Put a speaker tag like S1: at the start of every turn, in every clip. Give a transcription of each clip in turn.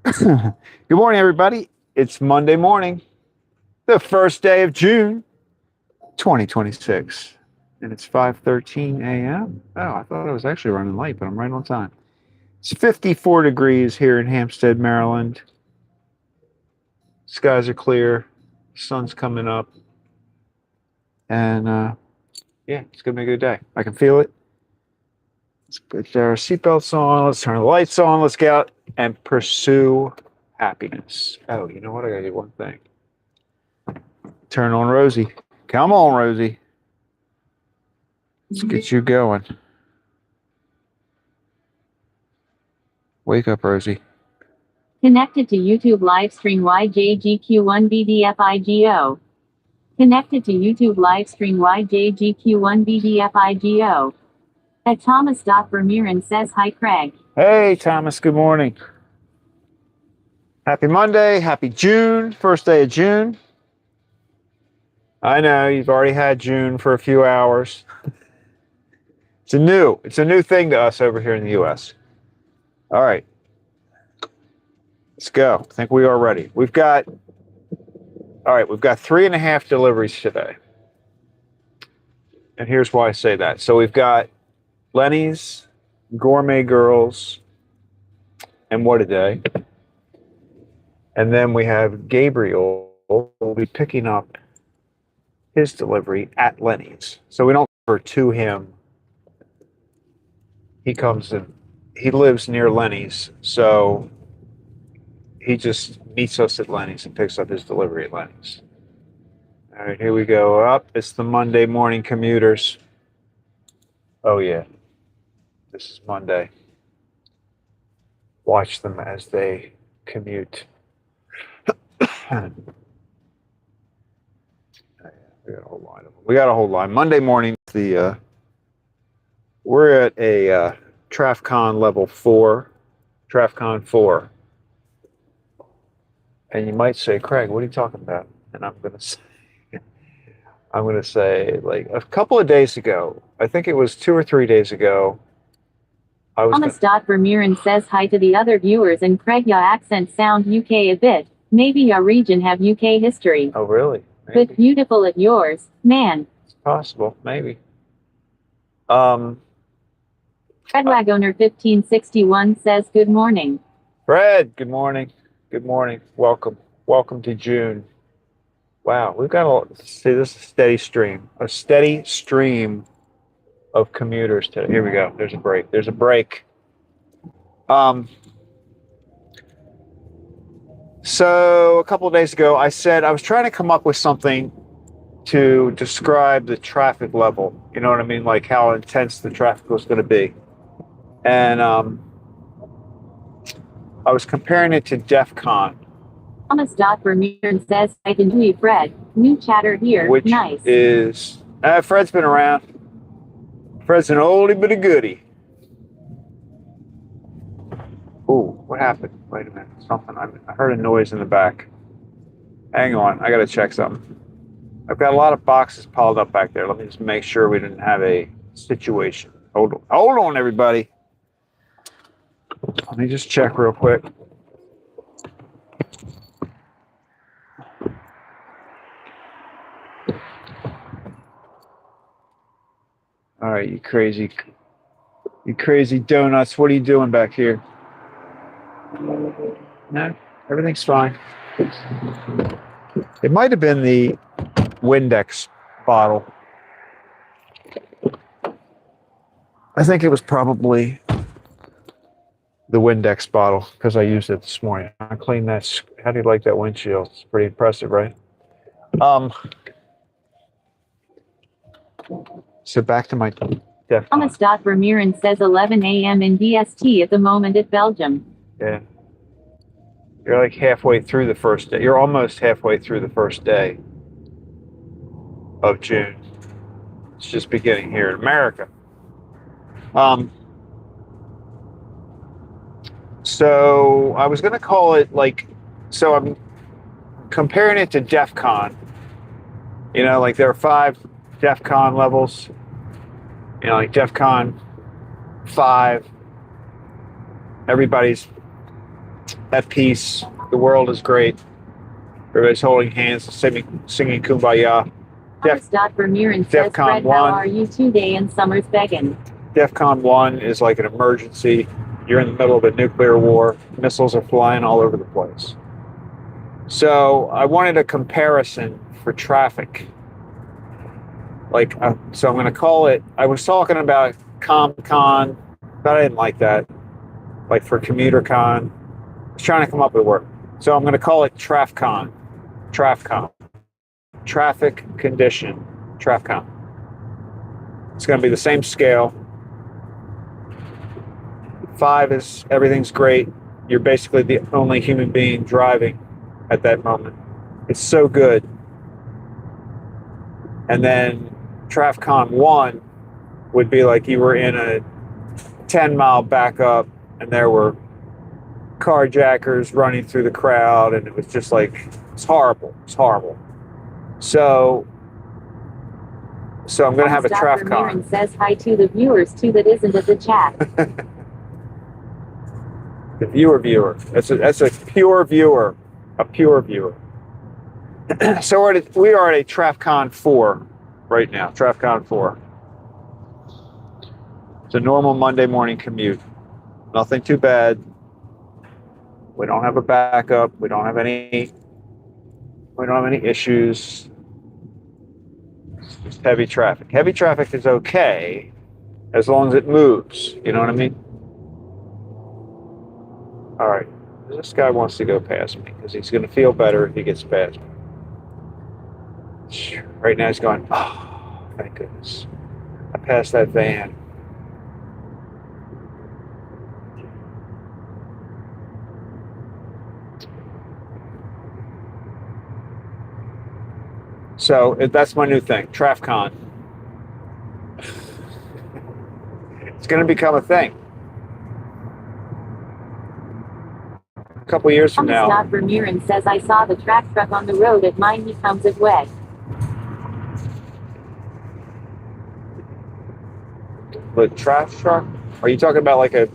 S1: Good morning, everybody. It's Monday morning, the first day of June, 2026, and it's 5:13 a.m. Oh, I thought I was actually running late, but I'm right on time. It's 54 degrees here in Hampstead, Maryland. Skies are clear, sun's coming up, and yeah, it's gonna be a good day. I can feel it. Let's put our seatbelts on. Let's turn the lights on. Let's get out and pursue happiness. Oh, you know what? I gotta do one thing. Turn on Rosie. Come on, Rosie. Let's get you going. Wake up, Rosie.
S2: Connected to YouTube livestream YJGQ1BDFIGO. Connected to YouTube livestream YJGQ1BDFIGO. At Thomas Vermeeren says hi, Craig.
S1: Hey, Thomas. Good morning. Happy Monday. Happy June. First day of June. I know you've already had June for a few hours. It's a new thing to us over here in the U.S. All right. Let's go. I think we are ready. We've got 3.5 deliveries today. And here's why I say that. So we've got Lenny's, Gourmet Girls, and What a Day. And then we have Gabriel who will be picking up his delivery at Lenny's. So we don't deliver to him. He comes in, he lives near Lenny's, so he just meets us at Lenny's and picks up his delivery at Lenny's. All right, here we go. Up. It's the Monday morning commuters. Oh, yeah. This is Monday. Watch them as they commute. We got a whole line of them. We got a whole line. Monday morning, we're at a TrafCon level 4, TrafCon 4. And you might say, Craig, what are you talking about? And I'm going to say, like a couple of days ago, I think it was 2 or 3 days ago,
S2: Thomas Vermeeren says hi to the other viewers, and Craig, your accent sound UK a bit. Maybe your region have UK history.
S1: Oh, really? Maybe.
S2: But beautiful at yours, man.
S1: It's possible, maybe.
S2: Fredwag owner 1561 says good morning.
S1: Fred, good morning. Good morning. Welcome. Welcome to June. Wow, we've got this is a steady stream. A steady stream of commuters today. Here we go. There's a break. There's a break. So a couple of days ago, I said I was trying to come up with something to describe the traffic level. You know what I mean? Like how intense the traffic was going to be. And I was comparing it to DEF CON.
S2: Thomas Vermeeren says, I can do you, Fred. New chatter here.
S1: Which
S2: nice.
S1: Is Fred's been around. Fred's an oldie but a goodie. Ooh, what happened? Wait a minute. Something. I heard a noise in the back. Hang on. I got to check something. I've got a lot of boxes piled up back there. Let me just make sure we didn't have a situation. Hold on, everybody. Let me just check real quick. All right, you crazy donuts. What are you doing back here? No, everything's fine. It might have been the Windex bottle. I think it was probably the Windex bottle because I used it this morning. I cleaned that. How do you like that windshield? It's pretty impressive, right? So back to my DEF CON.
S2: Thomas Vermeeren says 11 a.m. in DST at the moment at Belgium.
S1: Yeah. You're like halfway through the first day. You're almost halfway through the first day of June. It's just beginning here in America. So I was going to call it so I'm comparing it to DEF CON. You know, like there are 5 DEF CON levels. You know, like DEF CON 5. Everybody's at peace. The world is great. Everybody's holding hands, singing Kumbaya.
S2: Vermeeren says,
S1: DEFCON
S2: Fred,
S1: 1.
S2: how are you today? And Summer's begging.
S1: DEFCON 1 is like an emergency. You're in the middle of a nuclear war. Missiles are flying all over the place. So I wanted a comparison for traffic. So I'm going to call it, I was talking about ComCon, but I didn't like that. Like for CommuterCon. I was trying to come up with a word. So I'm going to call it TrafCon. TrafCon. Traffic condition. TrafCon. It's going to be the same scale. 5 is everything's great. You're basically the only human being driving at that moment. It's so good. And then TrafCon 1 would be like you were in a 10-mile backup and there were carjackers running through the crowd, and it was just like, it's horrible. It's horrible. So I'm going to have a TrafCon.
S2: Vermeeren says hi to the viewers too that isn't at the chat.
S1: The viewer. That's a pure viewer. A pure viewer. So we are at a TrafCon 4 right now. TrafCon 4. It's a normal Monday morning commute. Nothing too bad. We don't have a backup. We don't have any issues. It's just heavy traffic. Heavy traffic is okay as long as it moves. You know what I mean? All right. This guy wants to go past me because he's going to feel better if he gets past me. Right now he's going, oh, thank goodness. I passed that van. So that's my new thing, TrafCon. It's going to become a thing. A couple years from now.
S2: Vermeeren says, I saw the track truck on the road at mine. He comes it wet.
S1: The trash truck? Are you talking about like a...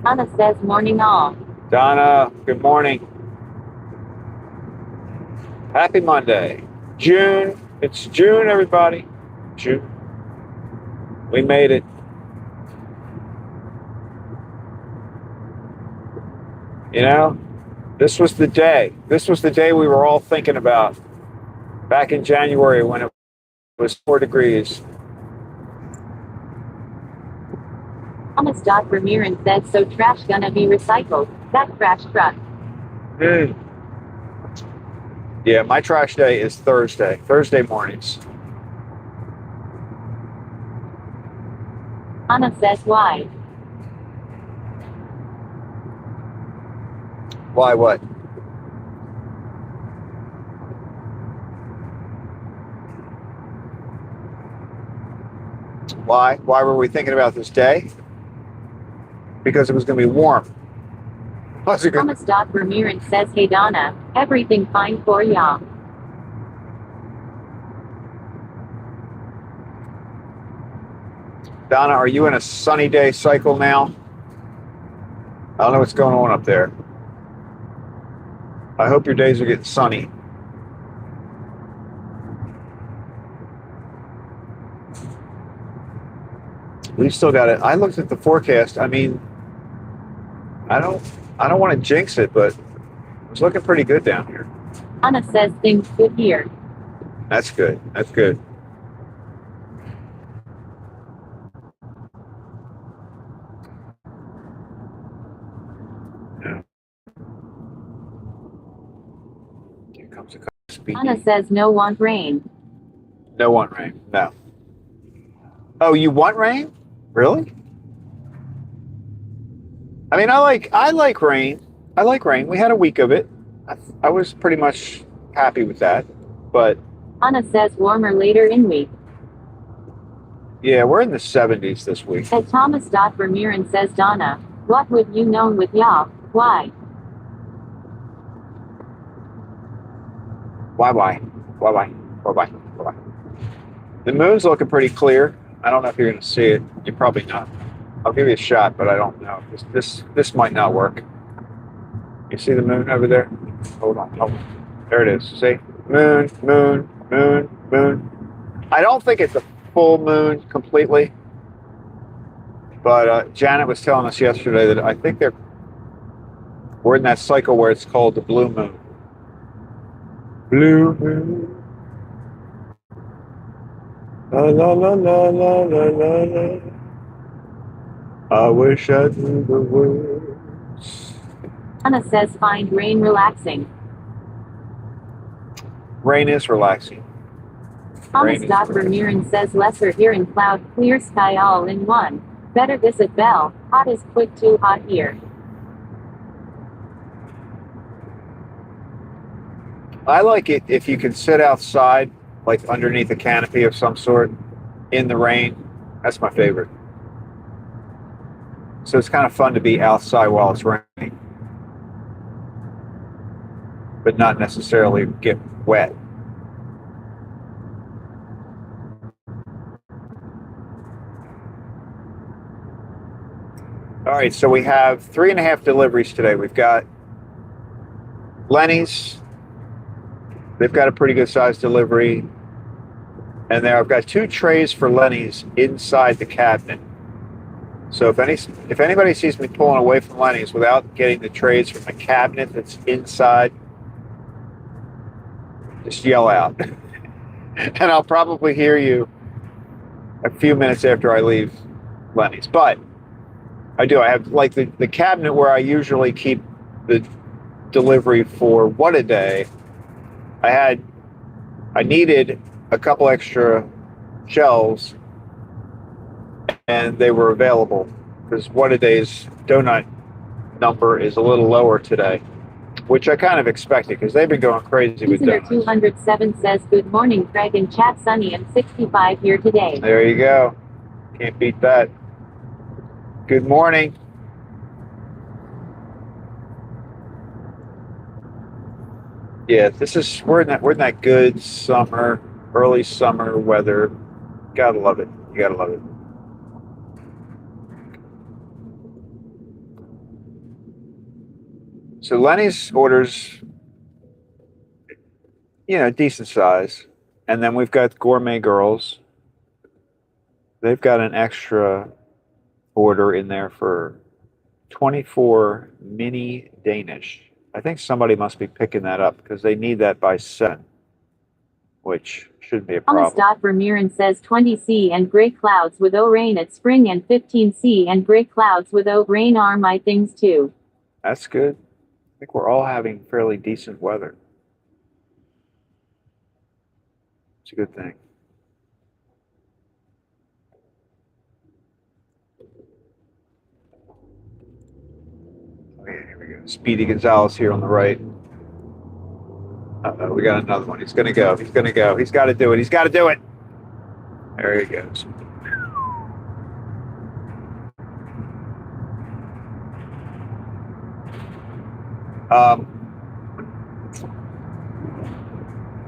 S2: Donna says, morning all.
S1: Donna, good morning. Happy Monday. June. It's June, everybody. June. We made it. You know, this was the day. This was the day we were all thinking about back in January when it was 4 degrees.
S2: Thomas Vermeeren said, so trash gonna be recycled. That trash truck.
S1: Yeah, my trash day is Thursday mornings.
S2: Anna says, why?
S1: Why what? Why? Why were we thinking about this day? Because it was going to be warm.
S2: Thomas Vermeeren says, hey Donna, everything fine for ya.
S1: Donna, are you in a sunny day cycle now? I don't know what's going on up there. I hope your days are getting sunny. We've still got it. I looked at the forecast. I mean, I don't want to jinx it, but it's looking pretty good down here.
S2: Anna says things good here.
S1: That's good. That's good. Yeah. Here comes a couple speed.
S2: Anna says no want rain.
S1: No want rain. No. Oh, you want rain? Really? I mean, I like rain. I like rain. We had a week of it. I was pretty much happy with that. But
S2: Anna says warmer later in week.
S1: Yeah, we're in the 70s this week.
S2: And Thomas Vermeeren says, Donna, what would you known with y'all? Why?
S1: Why? The moon's looking pretty clear. I don't know if you're going to see it. You're probably not. I'll give you a shot, but I don't know. This might not work. You see the moon over there? Hold on. Oh, there it is. See? Moon, moon, moon, moon. I don't think it's a full moon completely, but Janet was telling us yesterday that I think we're in that cycle where it's called the blue moon. Blue moon. La la la la la la la la. I wish I knew the words.
S2: Anna says find rain relaxing.
S1: Rain is relaxing.
S2: Thomas Vermeeren says lesser here in cloud, clear sky all in one. Better visit Bell. Hot is quick too hot here.
S1: I like it if you can sit outside, like underneath a canopy of some sort, in the rain. That's my favorite. So it's kind of fun to be outside while it's raining, but not necessarily get wet. All right, so we have 3.5 deliveries today. We've got Lenny's. They've got a pretty good sized delivery. And there I've got 2 trays for Lenny's inside the cabinet. So if anybody sees me pulling away from Lenny's without getting the trays from the cabinet that's inside, just yell out. And I'll probably hear you a few minutes after I leave Lenny's. But I have like the cabinet where I usually keep the delivery for what a day. I needed a couple extra shelves, and they were available because what a day's donut number is a little lower today, which I kind of expected because they've been going crazy with donuts.
S2: 207 says good morning, Craig and chat. Sunny and 65 here today.
S1: There you go. Can't beat that. Good morning. Yeah, we're in that good summer, early summer weather. Gotta love it. You gotta love it. So Lenny's orders, decent size. And then we've got Gourmet Girls. They've got an extra order in there for 24 mini Danish. I think somebody must be picking that up because they need that by 7, which shouldn't be a problem.
S2: Thomas Vermeeren says 20C and gray clouds with O rain at spring and 15C and gray clouds with O rain are my things too.
S1: That's good. I think we're all having fairly decent weather. It's a good thing. Oh, yeah, here we go. Speedy Gonzalez here on the right. We got another one. He's going to go. He's going to go. He's got to do it. He's got to do it. There he goes.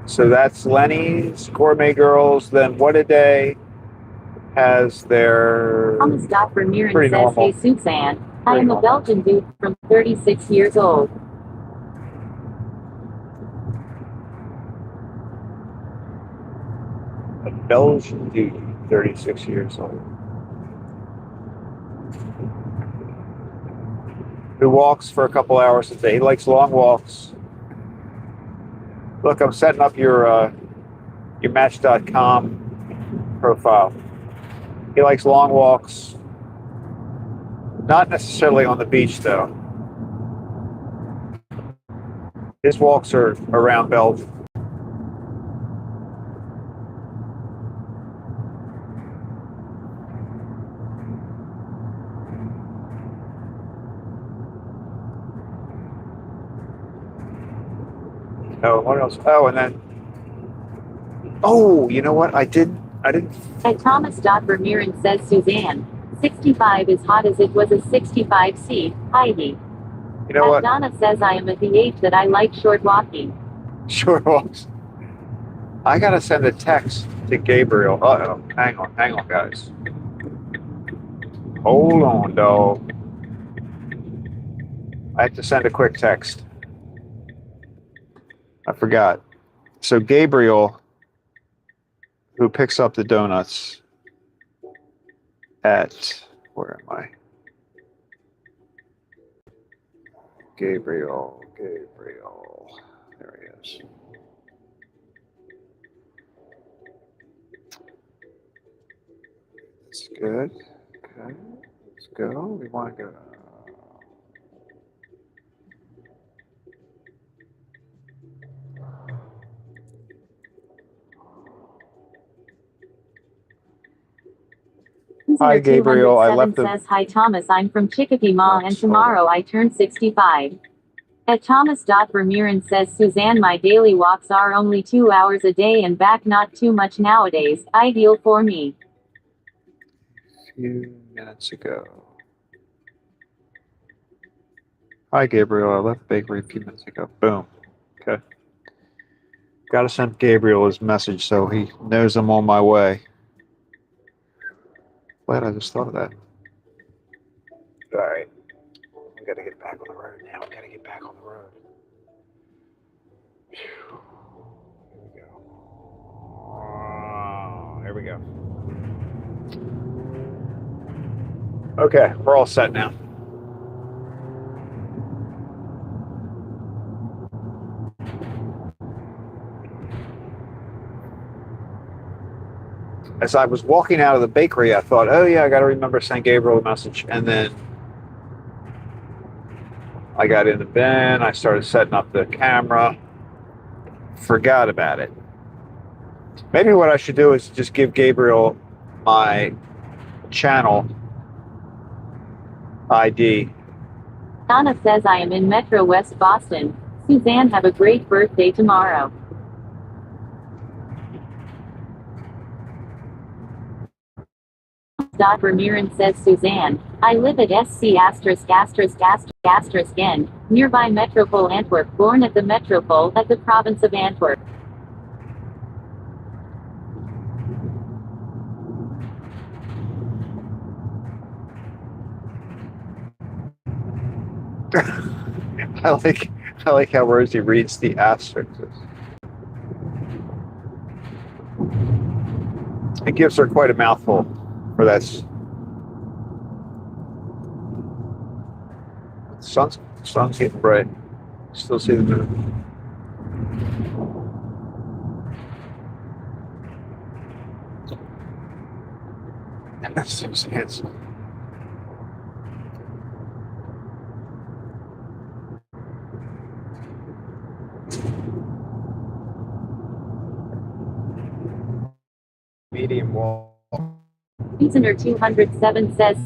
S1: So that's Lenny's, Gourmet Girls. Then What a Day has their
S2: Thomas Vermeeren says,
S1: normal.
S2: Hey Suzanne, I am a Belgian dude from 36 years old.
S1: A Belgian dude, 36 years old. Who walks for a couple hours a day. He likes long walks. Look, I'm setting up your Match.com profile. He likes long walks. Not necessarily on the beach, though. His walks are around Belgium. Oh, what else? Oh, and then, you know what? I didn't.
S2: At Thomas Vermeeren says Suzanne, 65 is hot as it was a 65C, Heidi.
S1: You know what?
S2: Donna says I am at the age that I like short walking.
S1: Short walks. I gotta send a text to Gabriel. Uh-oh. Hang on, guys. Hold on, dog. I have to send a quick text. I forgot. So Gabriel, who picks up the donuts at, where am I? Gabriel. There he is. That's good. Okay, let's go. We want to go. Hi, Gabriel. I left the.
S2: Says, hi, Thomas. I'm from Chicopee, Ma, and tomorrow I turn 65. At Thomas. Vermeeren says, Suzanne, my daily walks are only 2 hours a day and back, not too much nowadays. Ideal for me.
S1: A few minutes ago. Hi, Gabriel. I left the bakery a few minutes ago. Boom. Okay. Got to send Gabriel his message so he knows I'm on my way. Glad I just thought of that. All right. We got to get back on the road now. We got to get back on the road. Here we go. Here we go. Okay, we're all set now. As I was walking out of the bakery, I thought, oh yeah, I got to remember to send Gabriel a message. And then I got in the bin, I started setting up the camera, forgot about it. Maybe what I should do is just give Gabriel my channel ID.
S2: Donna says, I am in Metro West Boston. Suzanne, have a great birthday tomorrow. Vermeeren says, Suzanne, I live at SC N, nearby Metropole Antwerp, born at the Metropole at the province of Antwerp.
S1: I like how Rosie reads the asterisks. It gives her quite a mouthful for that. Sun's getting bright. Still see the moon. That's handsome. Medium wall.
S2: Listener 207 says,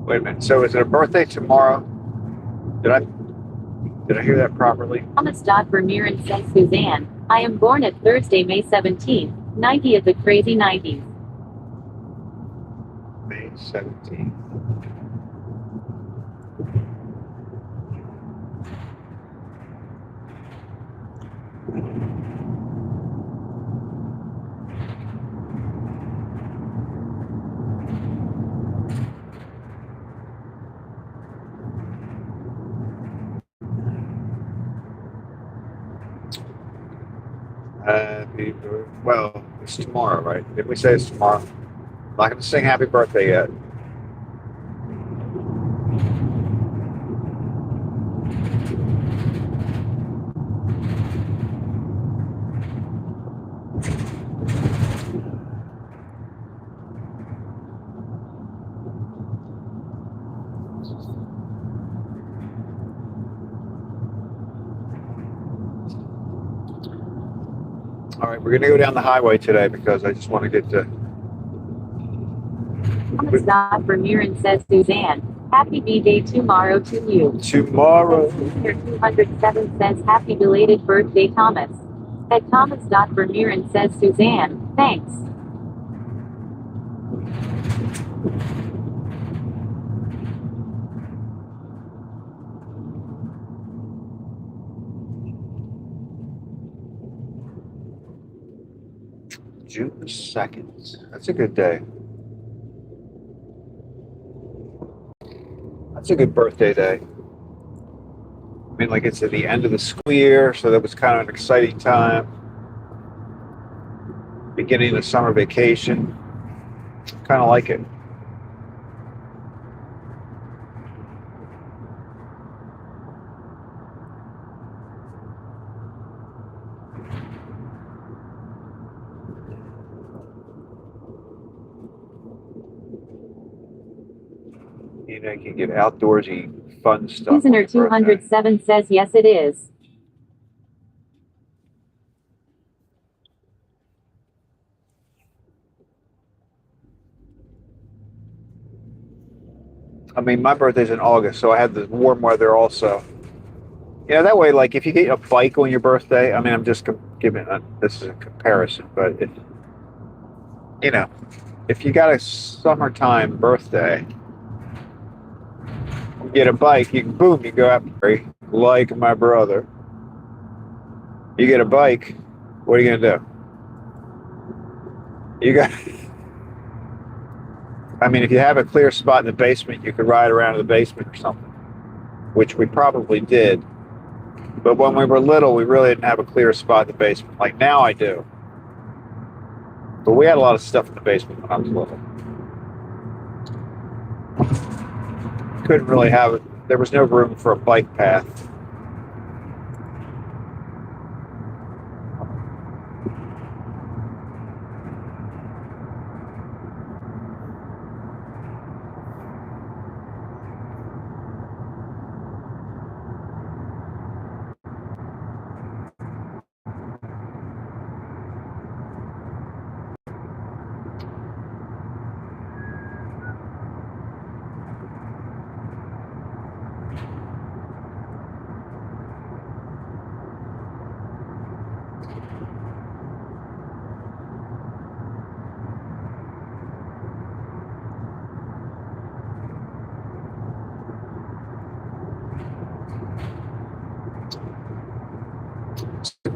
S1: wait a minute. So is it a birthday tomorrow? Did I hear that properly?
S2: Thomas. Vermeeren says, Suzanne, I am born at Thursday, May 17th, 90 of the crazy 90s.
S1: May 17th. Well, it's tomorrow, right? Did we say it's tomorrow? I'm not going to sing happy birthday yet. All right, we're going to go down the highway today because I just want to get to.
S2: Thomas. Vermeeren says, Suzanne, happy B-Day tomorrow to you.
S1: Tomorrow.
S2: Listener 207 says, happy belated birthday, Thomas. At Thomas. Vermeeren says, Suzanne, thanks.
S1: June the 2nd. That's a good day. That's a good birthday day. I mean, like it's at the end of the school year, so that was kind of an exciting time. Beginning of summer vacation. Kind of like it. You know, you can get outdoorsy, fun stuff.
S2: Listener 207 says yes, it is.
S1: I mean, my birthday's in August, so I had the warm weather also. You know, that way, like if you get a bike on your birthday, I mean, I'm just giving this is a comparison, but you know, if you got a summertime birthday, you get a bike, you can boom, you go out like my brother. You get a bike, what are you gonna do? You got. I mean, if you have a clear spot in the basement, you could ride around in the basement or something, which we probably did. But when we were little, we really didn't have a clear spot in the basement. Like now I do. But we had a lot of stuff in the basement when I was little. Couldn't really have it. There was no room for a bike path.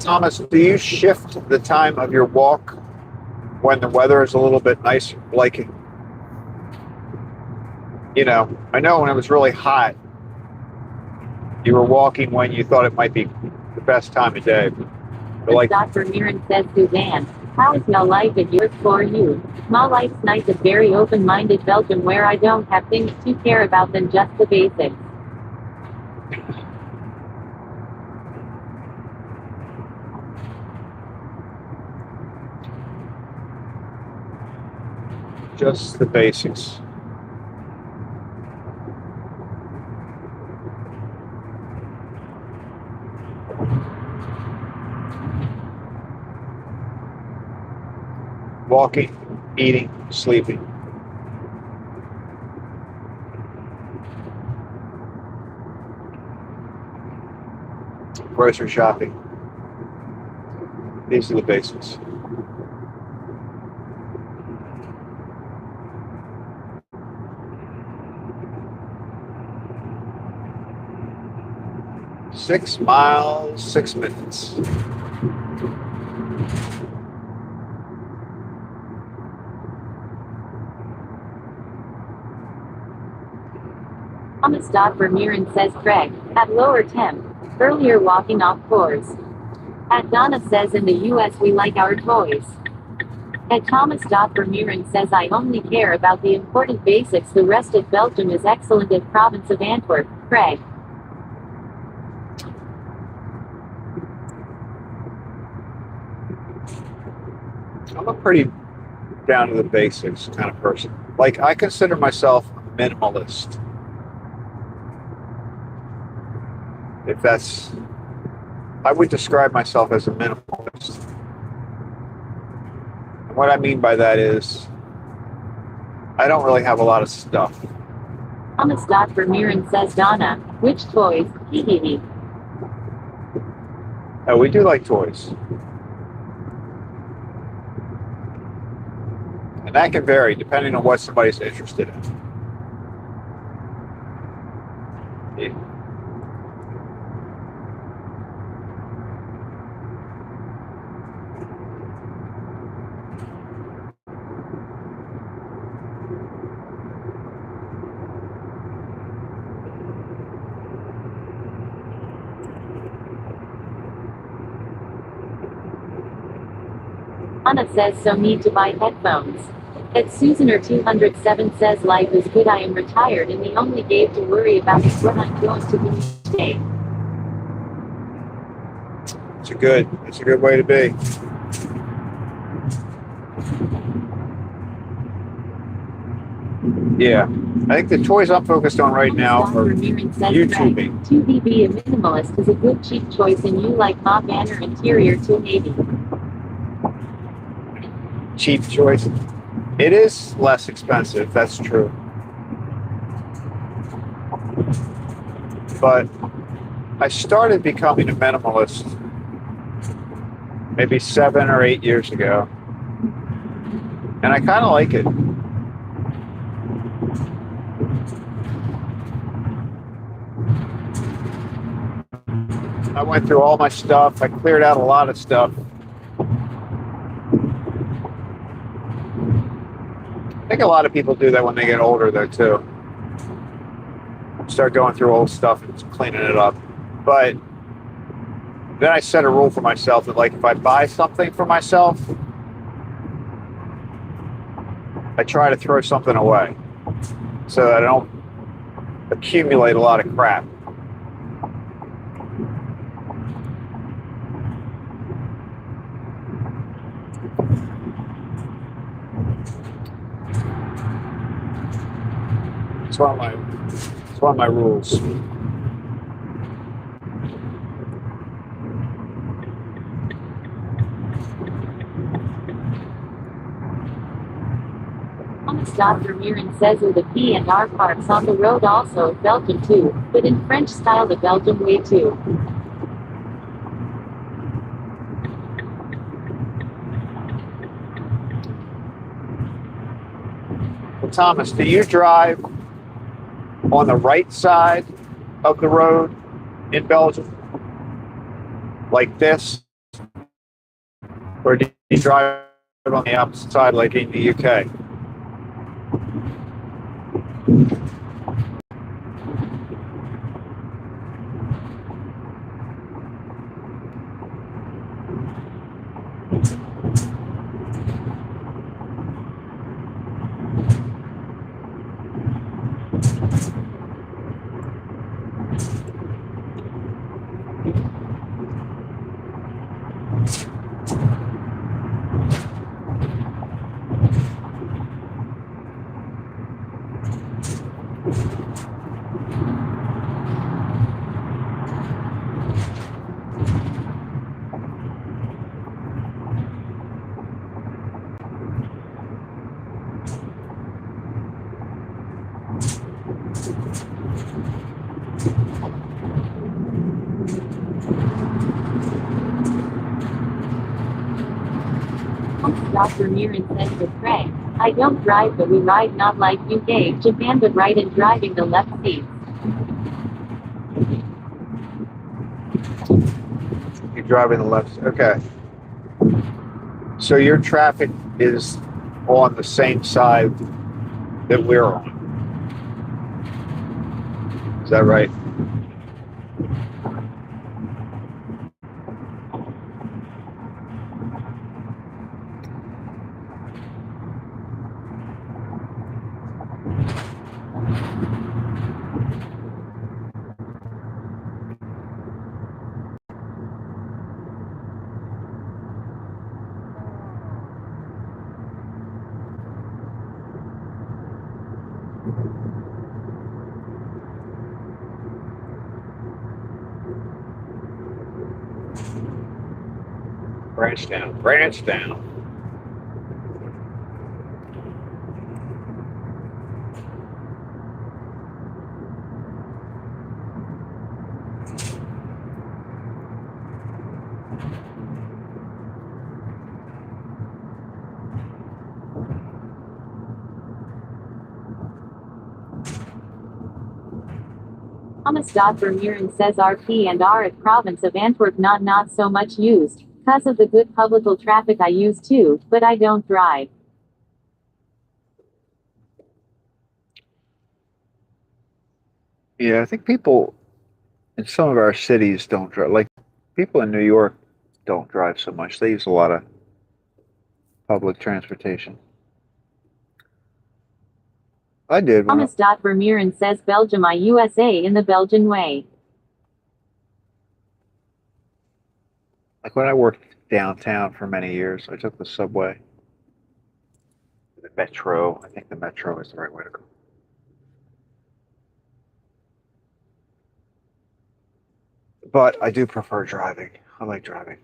S1: Thomas, do you shift the time of your walk when the weather is a little bit nicer? Like, you know, I know when it was really hot, you were walking when you thought it might be the best time of day. But like,
S2: Dr. Mirren says, Suzanne, how is my life at yours for you? My life's nice at very open-minded Belgium where I don't have things to care about than just the basics.
S1: just the basics. Walking, eating, sleeping. Grocery shopping. These are the basics. Six miles, 6 minutes.
S2: Thomas Vermeeren says Craig, at lower temp, earlier walking off course. At Donna says in the US we like our toys. At Thomas Vermeeren says I only care about the important basics, the rest of Belgium is excellent at province of Antwerp, Craig.
S1: I'm a pretty down to the basics kind of person. Like, I consider myself a minimalist. If that's, I would describe myself as a minimalist. And what I mean by that is, I don't really have a lot of stuff.
S2: Thomas Vermeeren says Donna, which toys, hee hee hee.
S1: Oh, we do like toys. And that can vary depending on what somebody's interested in. Yeah.
S2: Anna says so need to buy headphones. At Susaner207 says life is good, I am retired and the only game to worry about is what I'm going to do each day.
S1: It's a good way to be. Yeah. I think the toys I'm focused on right now are YouTubing.
S2: 2BB a minimalist is a good cheap choice and you like Ma Banner interior too maybe.
S1: Cheap choice. It is less expensive, that's true. But I started becoming a minimalist maybe 7 or 8 years ago. And I kind of like it. I went through all my stuff. I cleared out a lot of stuff. I think a lot of people do that when they get older, though, too. Start going through old stuff and cleaning it up. But then I set a rule for myself that, like, if I buy something for myself, I try to throw something away so that I don't accumulate a lot of crap. It's one of my rules.
S2: Dr. Mirren says the P&R parks on the road also Belgium too, but in French style the Belgium way too.
S1: Well, Thomas, do you drive on the right side of the road in Belgium? Like this? Or do you drive on the opposite side like in the UK?
S2: Dr. Mirren says to Cray, I don't drive but we ride not like UK, Japan but right in driving the left seat.
S1: You're driving the left. Okay. So your traffic is on the same side that we're on. Is that right? Branch down, branch down.
S2: Thomas Dr. Mirren says RP and R at province of Antwerp not so much used, cause of the good publical traffic I use too, but I don't drive.
S1: Yeah, I think people in some of our cities don't drive. Like people in New York don't drive so much. They use a lot of public transportation. I did when I,
S2: Thomas Vermeuren says Belgium I USA in the Belgian way.
S1: like when I worked downtown for many years, I took the subway, the metro. I think the metro is the right way to go. But I do prefer driving. I like driving.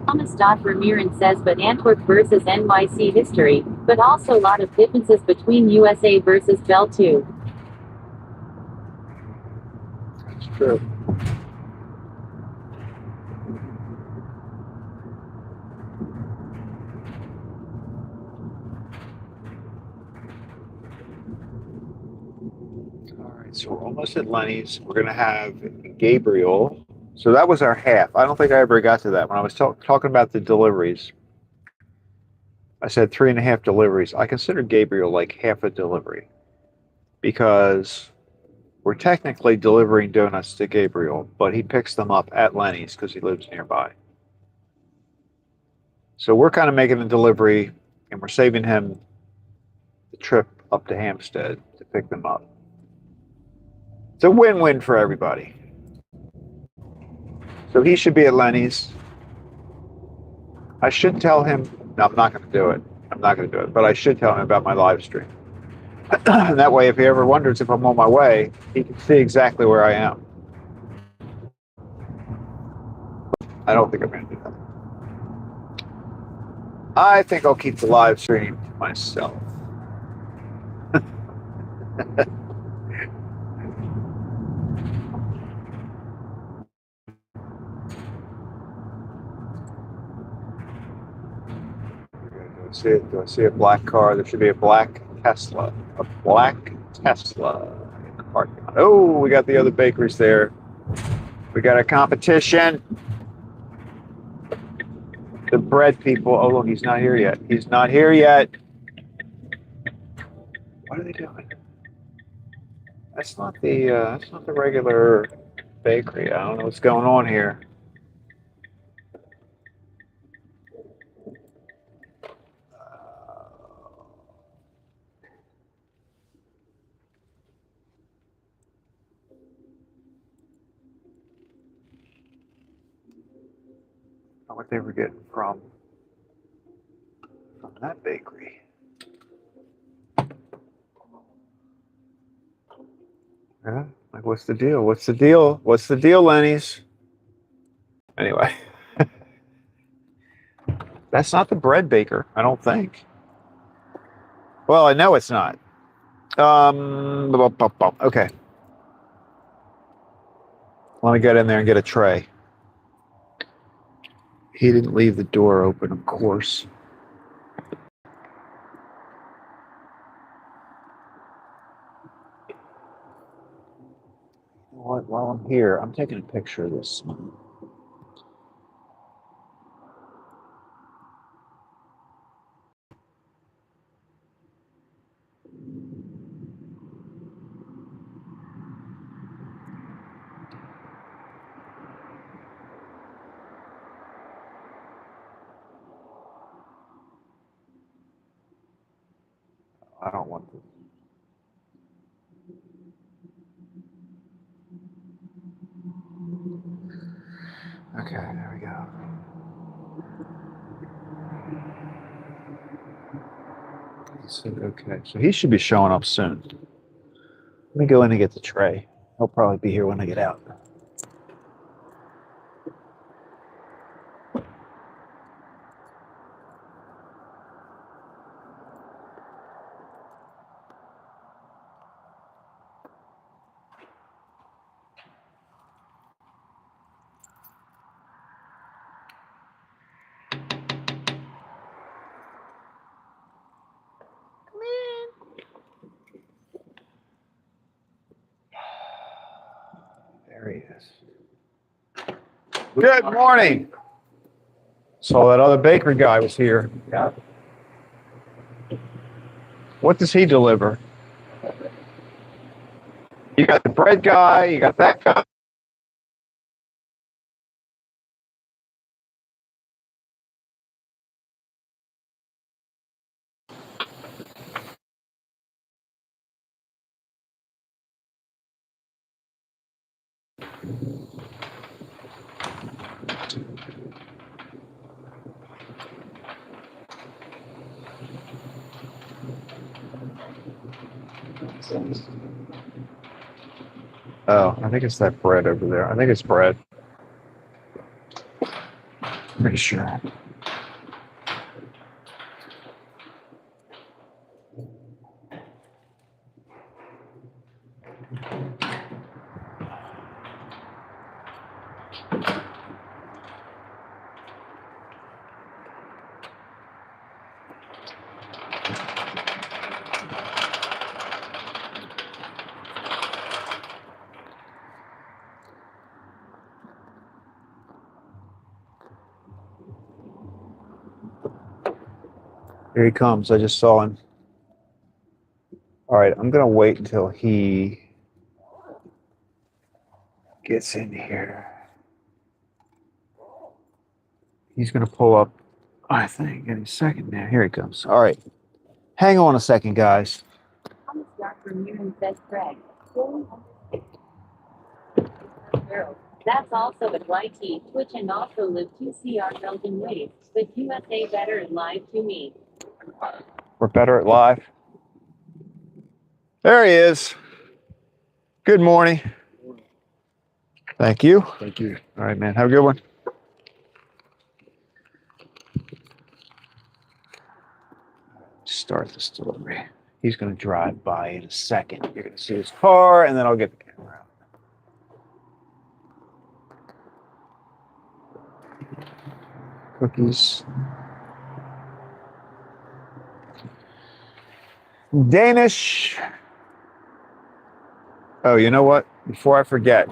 S2: Thomas Vermeuren says but Antwerp versus NYC history, but also a lot of differences between USA versus Bell too.
S1: That's true. All right, so we're almost at Lenny's. We're gonna have Gabriel. So that was our half. I don't think I ever got to that when I was talking about the deliveries. I said 3.5 deliveries. I consider Gabriel like half a delivery because we're technically delivering donuts to Gabriel, but he picks them up at Lenny's because he lives nearby. So we're kind of making a delivery and we're saving him the trip up to Hampstead to pick them up. It's a win-win for everybody. So he should be at Lenny's. I should tell him, no, I'm not going to do it. I'm not going to do it, but I should tell him about my live stream. And that way, if he ever wonders if I'm on my way, he can see exactly where I am. I don't think I'm going to do that. I think I'll keep the live stream to myself. Do I see a black car? There should be a black Tesla. A black Tesla in the parking lot. Oh, we got the other bakeries there. We got a competition. The bread people. Oh, look, he's not here yet. He's not here yet. What are they doing? That's not the regular bakery. I don't know what's going on here. What they were getting from that bakery. Yeah, like what's the deal? What's the deal? What's the deal, Lenny's? Anyway, that's not the bread baker, I don't think. Well, I know it's not. Okay. Let me get in there and get a tray. He didn't leave the door open, of course. You know what? While I'm here, I'm taking a picture of this. I don't want this. Okay, there we go. So, okay, so he should be showing up soon. Let me go in and get the tray. He'll probably be here when I get out. There he is. Good morning. Saw that other bakery guy was here. Yeah. What does he deliver? You got the bread guy, you got that guy. Oh, I think it's that bread over there. I think it's bread. Pretty sure. Here he comes. I just saw him. All right, I'm going to wait until he gets in here. He's going to pull up, I think, in a second now. Here he comes. All right. Hang on a second, guys.
S2: Thomas Dr. Murin says Craig. That's also at YT, Twitch, and also live 2CR Belgian ways, but USA better at live to me.
S1: We're better at live. There he is. Good morning. Thank you.
S3: Thank you.
S1: All right, man. Have a good one. Start this delivery. He's going to drive by in a second. You're going to see his car, and then I'll get the camera out. Cookies. Danish. Oh, you know what? Before I forget,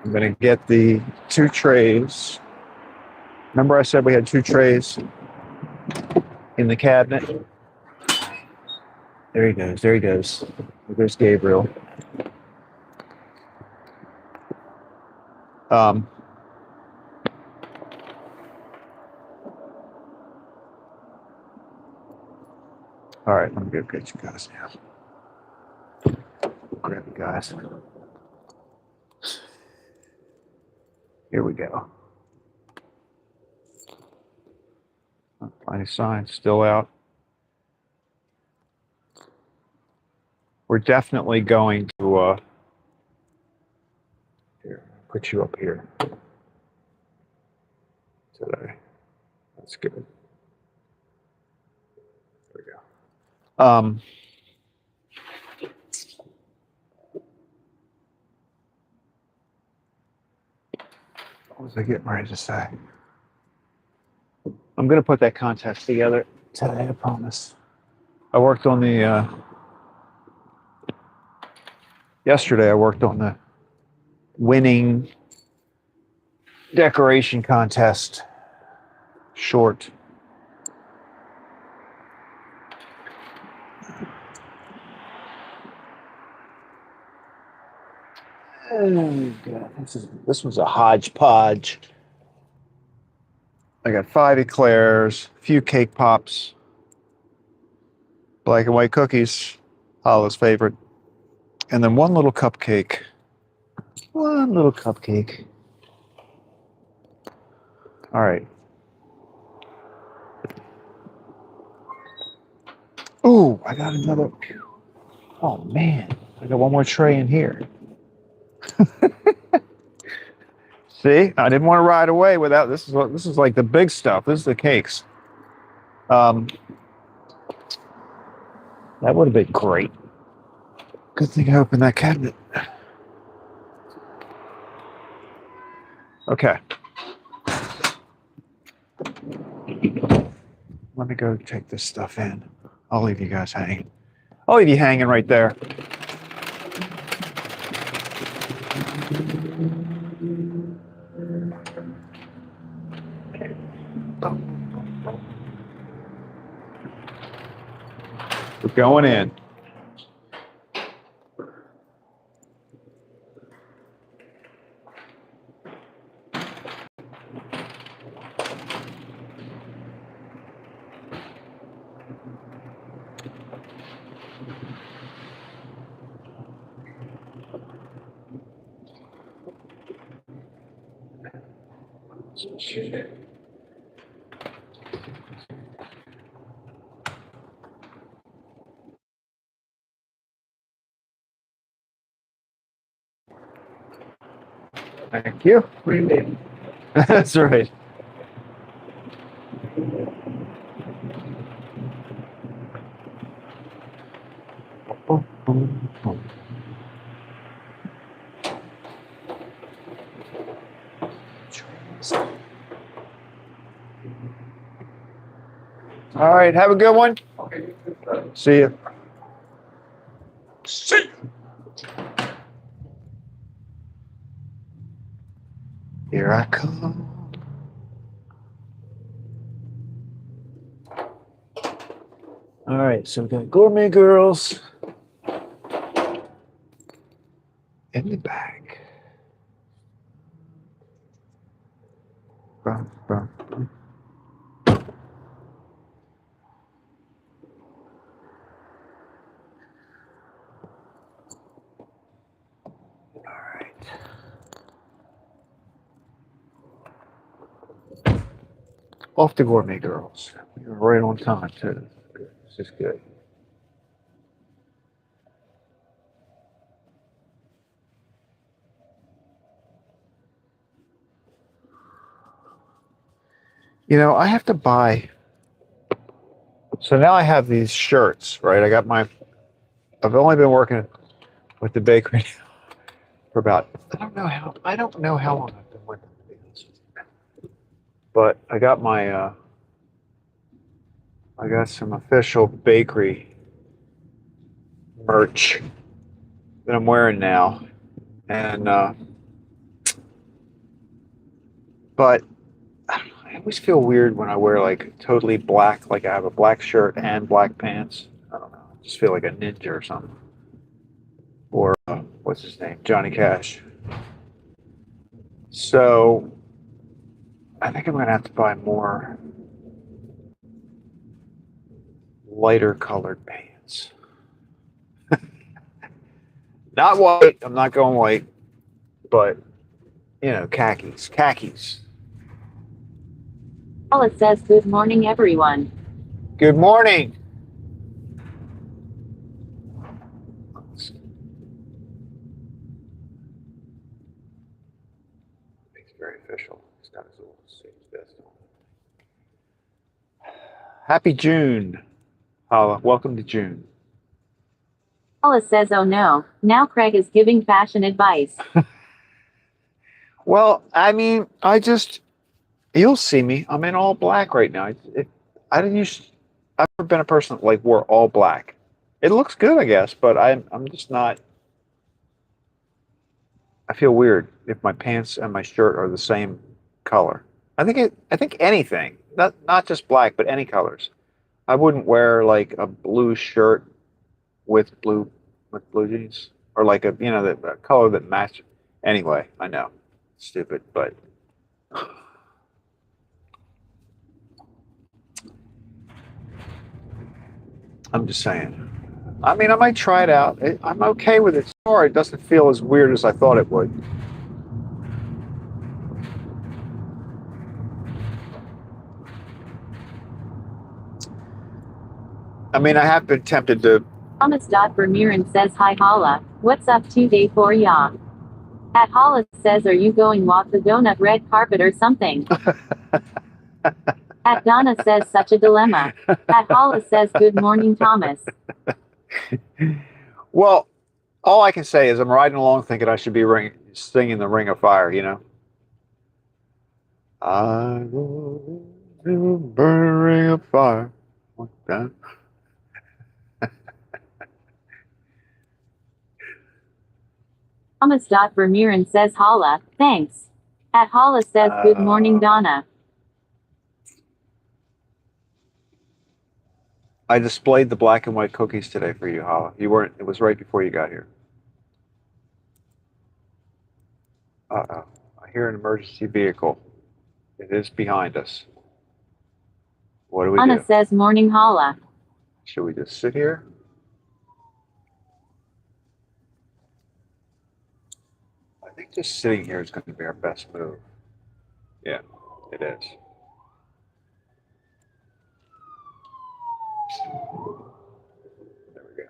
S1: I'm going to get the 2 trays. Remember I said we had 2 trays in the cabinet? There he goes. There he goes. There's Gabriel. All right, let me go get you guys now. Grab you guys. Here we go. Any signs still out? We're definitely going to here, put you up here today. That's good. There we go. What was I getting ready to say? I'm going to put that contest together today, I promise. I worked on the, yesterday I worked on the winning decoration contest short. Oh, God. This was a hodgepodge. I got 5 eclairs, a few cake pops, black and white cookies, Hollis' favorite, and then one little cupcake. One little cupcake. All right. Ooh, I got another. Oh man, I got one more tray in here. See, I didn't want to ride away without this. This is like the big stuff. This is the cakes. That would have been great. Good thing I opened that cabinet. Okay. Let me go take this stuff in. I'll leave you guys hanging. I'll leave you hanging right there. We're going in. Thank you. That's right. All right, have a good one. See you. See you. Here I come. All right, so we got gourmet girls in the bag. Bum, bum, bum. All right. Off to gourmet girls. We were right on time too. This is good. You know, I have to buy. So now I have these shirts, right? I've only been working with the bakery for about, I don't know how long I've been with them, to be honest with you. But I got I got some official bakery merch that I'm wearing now. And, but I always feel weird when I wear like totally black, like I have a black shirt and black pants. I don't know. I just feel like a ninja or something. Or what's his name? Johnny Cash. So I think I'm going to have to buy more lighter colored pants. Not white. I'm not going white. But, you know, khakis. Khakis.
S2: Paula says good morning everyone.
S1: Good morning. He's very official. He's got his little sage vest on. Happy June. Welcome to June.
S2: Paula says oh no, now Craig is giving fashion advice.
S1: Well, I mean, you'll see me. I'm in all black right now. I've never been a person that like wore all black. It looks good, I guess, but I'm just not. I feel weird if my pants and my shirt are the same color. I think anything, not just black, but any colors. I wouldn't wear like a blue shirt with blue jeans, or like a the color that matches. Anyway, I know, stupid, but I'm just saying. I mean, I might try it out. I'm okay with it. Sorry, it doesn't feel as weird as I thought it would. I mean, I have been tempted to.
S2: Thomas Vermeeren says hi Holla. What's up today for ya? At Holla says are you going walk the donut red carpet or something? At Donna says such a dilemma. At Holla says good morning Thomas.
S1: Well, all I can say is I'm riding along thinking I should be singing the Ring of Fire, you know? I will burn a ring of fire. Like that.
S2: Thomas Vermeeren says Holla, thanks. At Holla says good morning Donna.
S1: I displayed the black and white cookies today for you, Hala. You weren't, it was right before you got here. Uh-oh. I hear an emergency vehicle. It is behind us. What do we
S2: Donna
S1: do?
S2: says morning Holla.
S1: Should we just sit here? I think just sitting here is going to be our best move. Yeah, it is. There we go.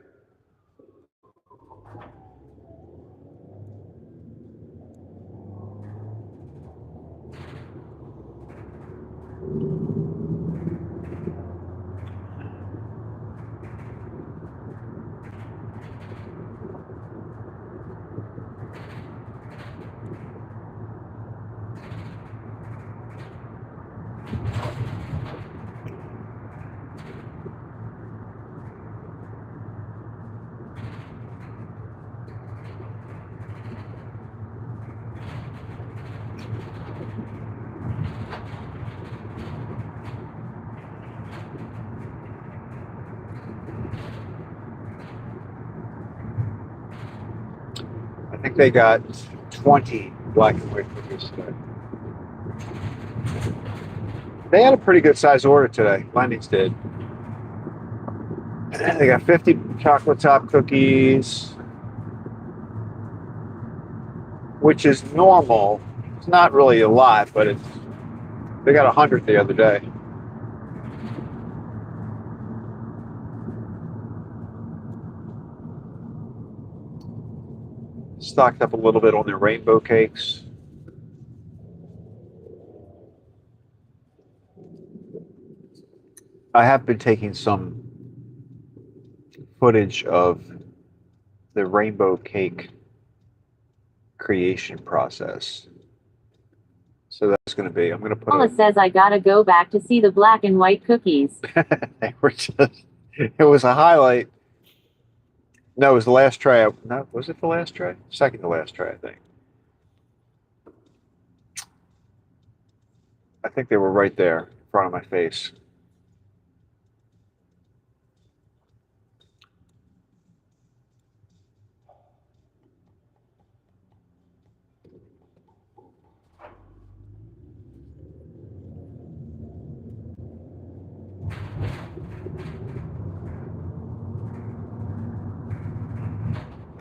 S1: I think they got 20 black and white cookies today. They had a pretty good size order today. Lenny's did. They got 50 chocolate top cookies, which is normal. It's not really a lot, but they got 100 the other day. Stocked up a little bit on their rainbow cakes. I have been taking some footage of the rainbow cake creation process. So that's going to be, I'm going to put
S2: Holla says I gotta go back to see the black and white cookies.
S1: they were just, it was a highlight. No, it was the last tray. No, was it the last tray? Second to last tray, I think. I think they were right there in front of my face.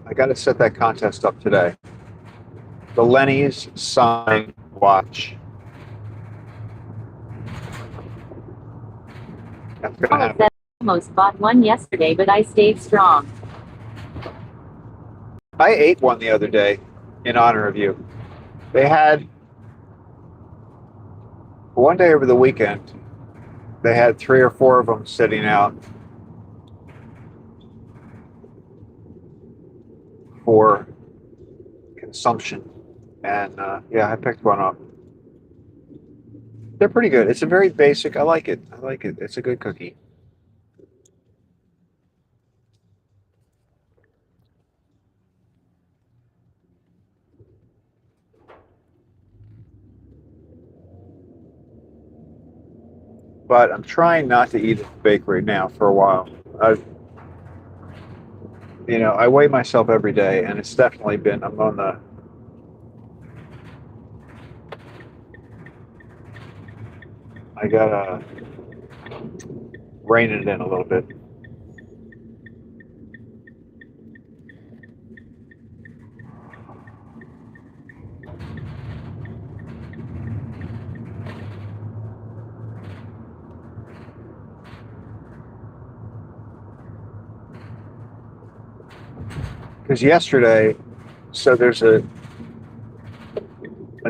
S1: I got to set that contest up today. The Lenny's sign watch. That's going to
S2: Holla
S1: happen.
S2: says I almost bought one yesterday but I stayed strong.
S1: I ate one the other day in honor of you. They had one day over the weekend, they had 3 or 4 of them sitting out for consumption. And yeah, I picked one up. They're pretty good. It's a very basic, I like it. I like it. It's a good cookie. But I'm trying not to eat at the bakery now for a while. I weigh myself every day, and it's definitely been, I gotta rein it in a little bit. because yesterday, so there's a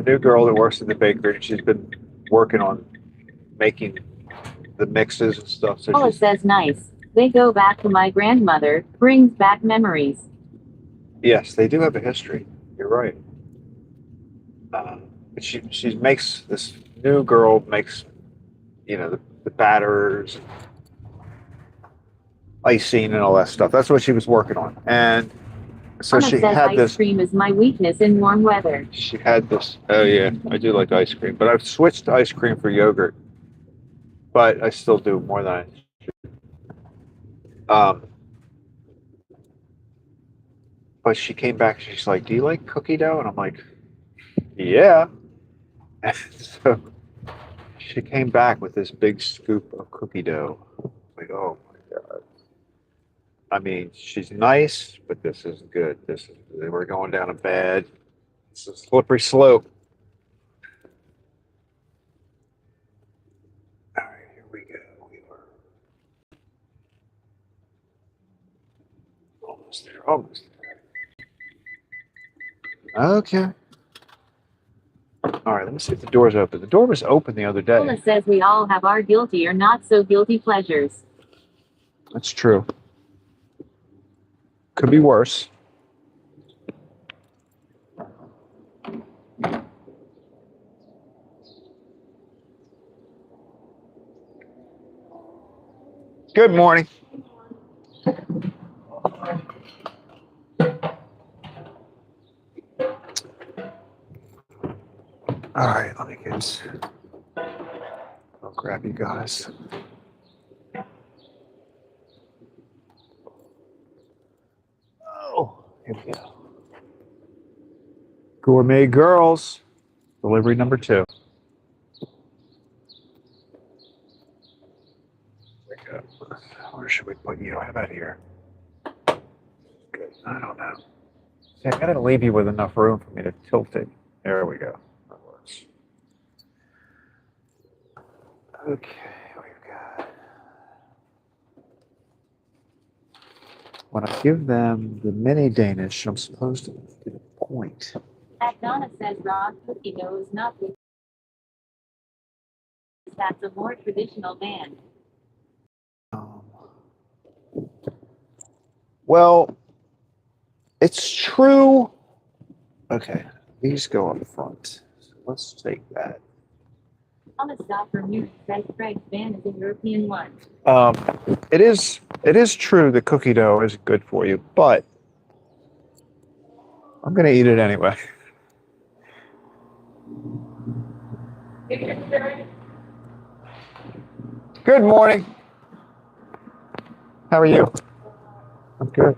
S1: new girl that works at the bakery, and she's been working on making the mixes and stuff. So
S2: Paula says nice. They go back to my grandmother, brings back memories.
S1: yes, they do have a history. You're right. But she makes this new girl makes the batters, icing, and all that stuff. That's what she was working on, and so
S2: Anna
S1: she
S2: says
S1: had
S2: ice
S1: this.
S2: cream is my weakness in warm weather.
S1: She had this. Oh yeah, I do like ice cream, but I've switched to ice cream for yogurt. But I still do more than I Um, but she came back. She's like, "Do you like cookie dough?" And I'm like, "Yeah." And so she came back with this big scoop of cookie dough. Like, oh my god! I mean, she's nice, but this is good. We're going down a bad. It's a slippery slope. All right, here we go. We were almost there. Almost there. Okay. All right, let me see if the door's open. The door was open the other day.
S2: Paula says we all have our guilty or not so guilty pleasures.
S1: That's true. Could be worse. Good morning. All right, let me get. I'll grab you guys. Oh, here we go. Gourmet Girls, delivery number 2. There we go. Where should we put you? How about here? Good. I don't know. See, I gotta leave you with enough room for me to tilt it. There we go. That works. Okay, we've got. When I give them the mini Danish, I'm supposed to get a point.
S2: Donna says raw cookie dough is not the. That's a more traditional band.
S1: Well, it's true. Okay, these go up front. So let's take that.
S2: Thomas Dr. Muir says Craig's band is a European one.
S1: It is true that cookie dough is good for you, but I'm gonna eat it anyway. Good morning. How are you? I'm good.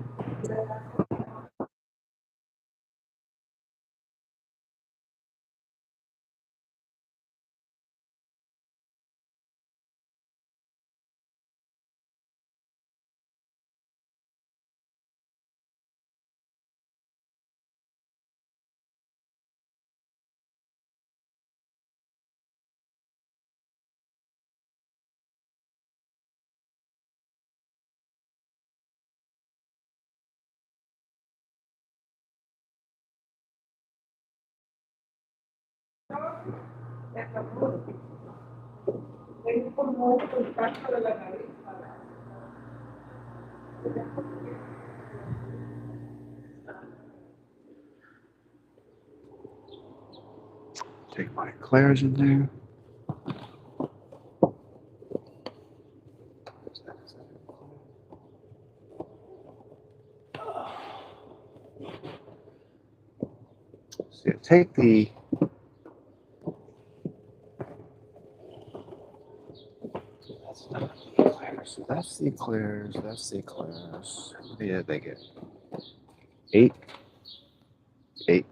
S1: Take my eclairs in there. So take the. That's not the eclairs. That's the eclairs. That's the eclairs. Yeah, they get 8. 8.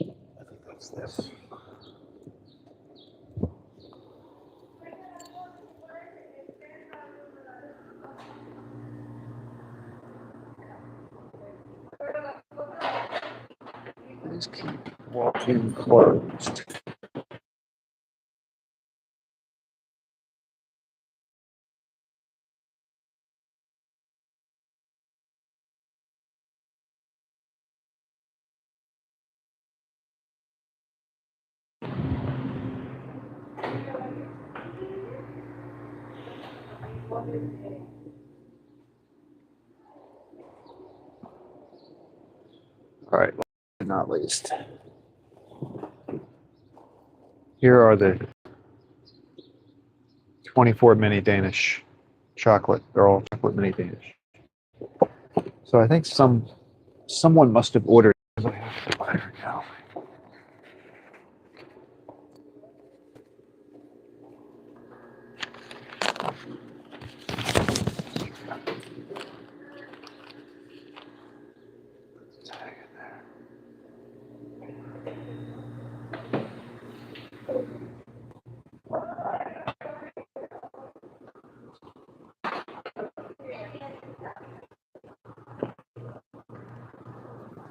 S1: I think that's this. Please keep walking closed. All right, last but not least. Here are the 24 mini Danish chocolate. They're all chocolate mini Danish. So I think someone must have ordered. I have to buy her now. Tag in there.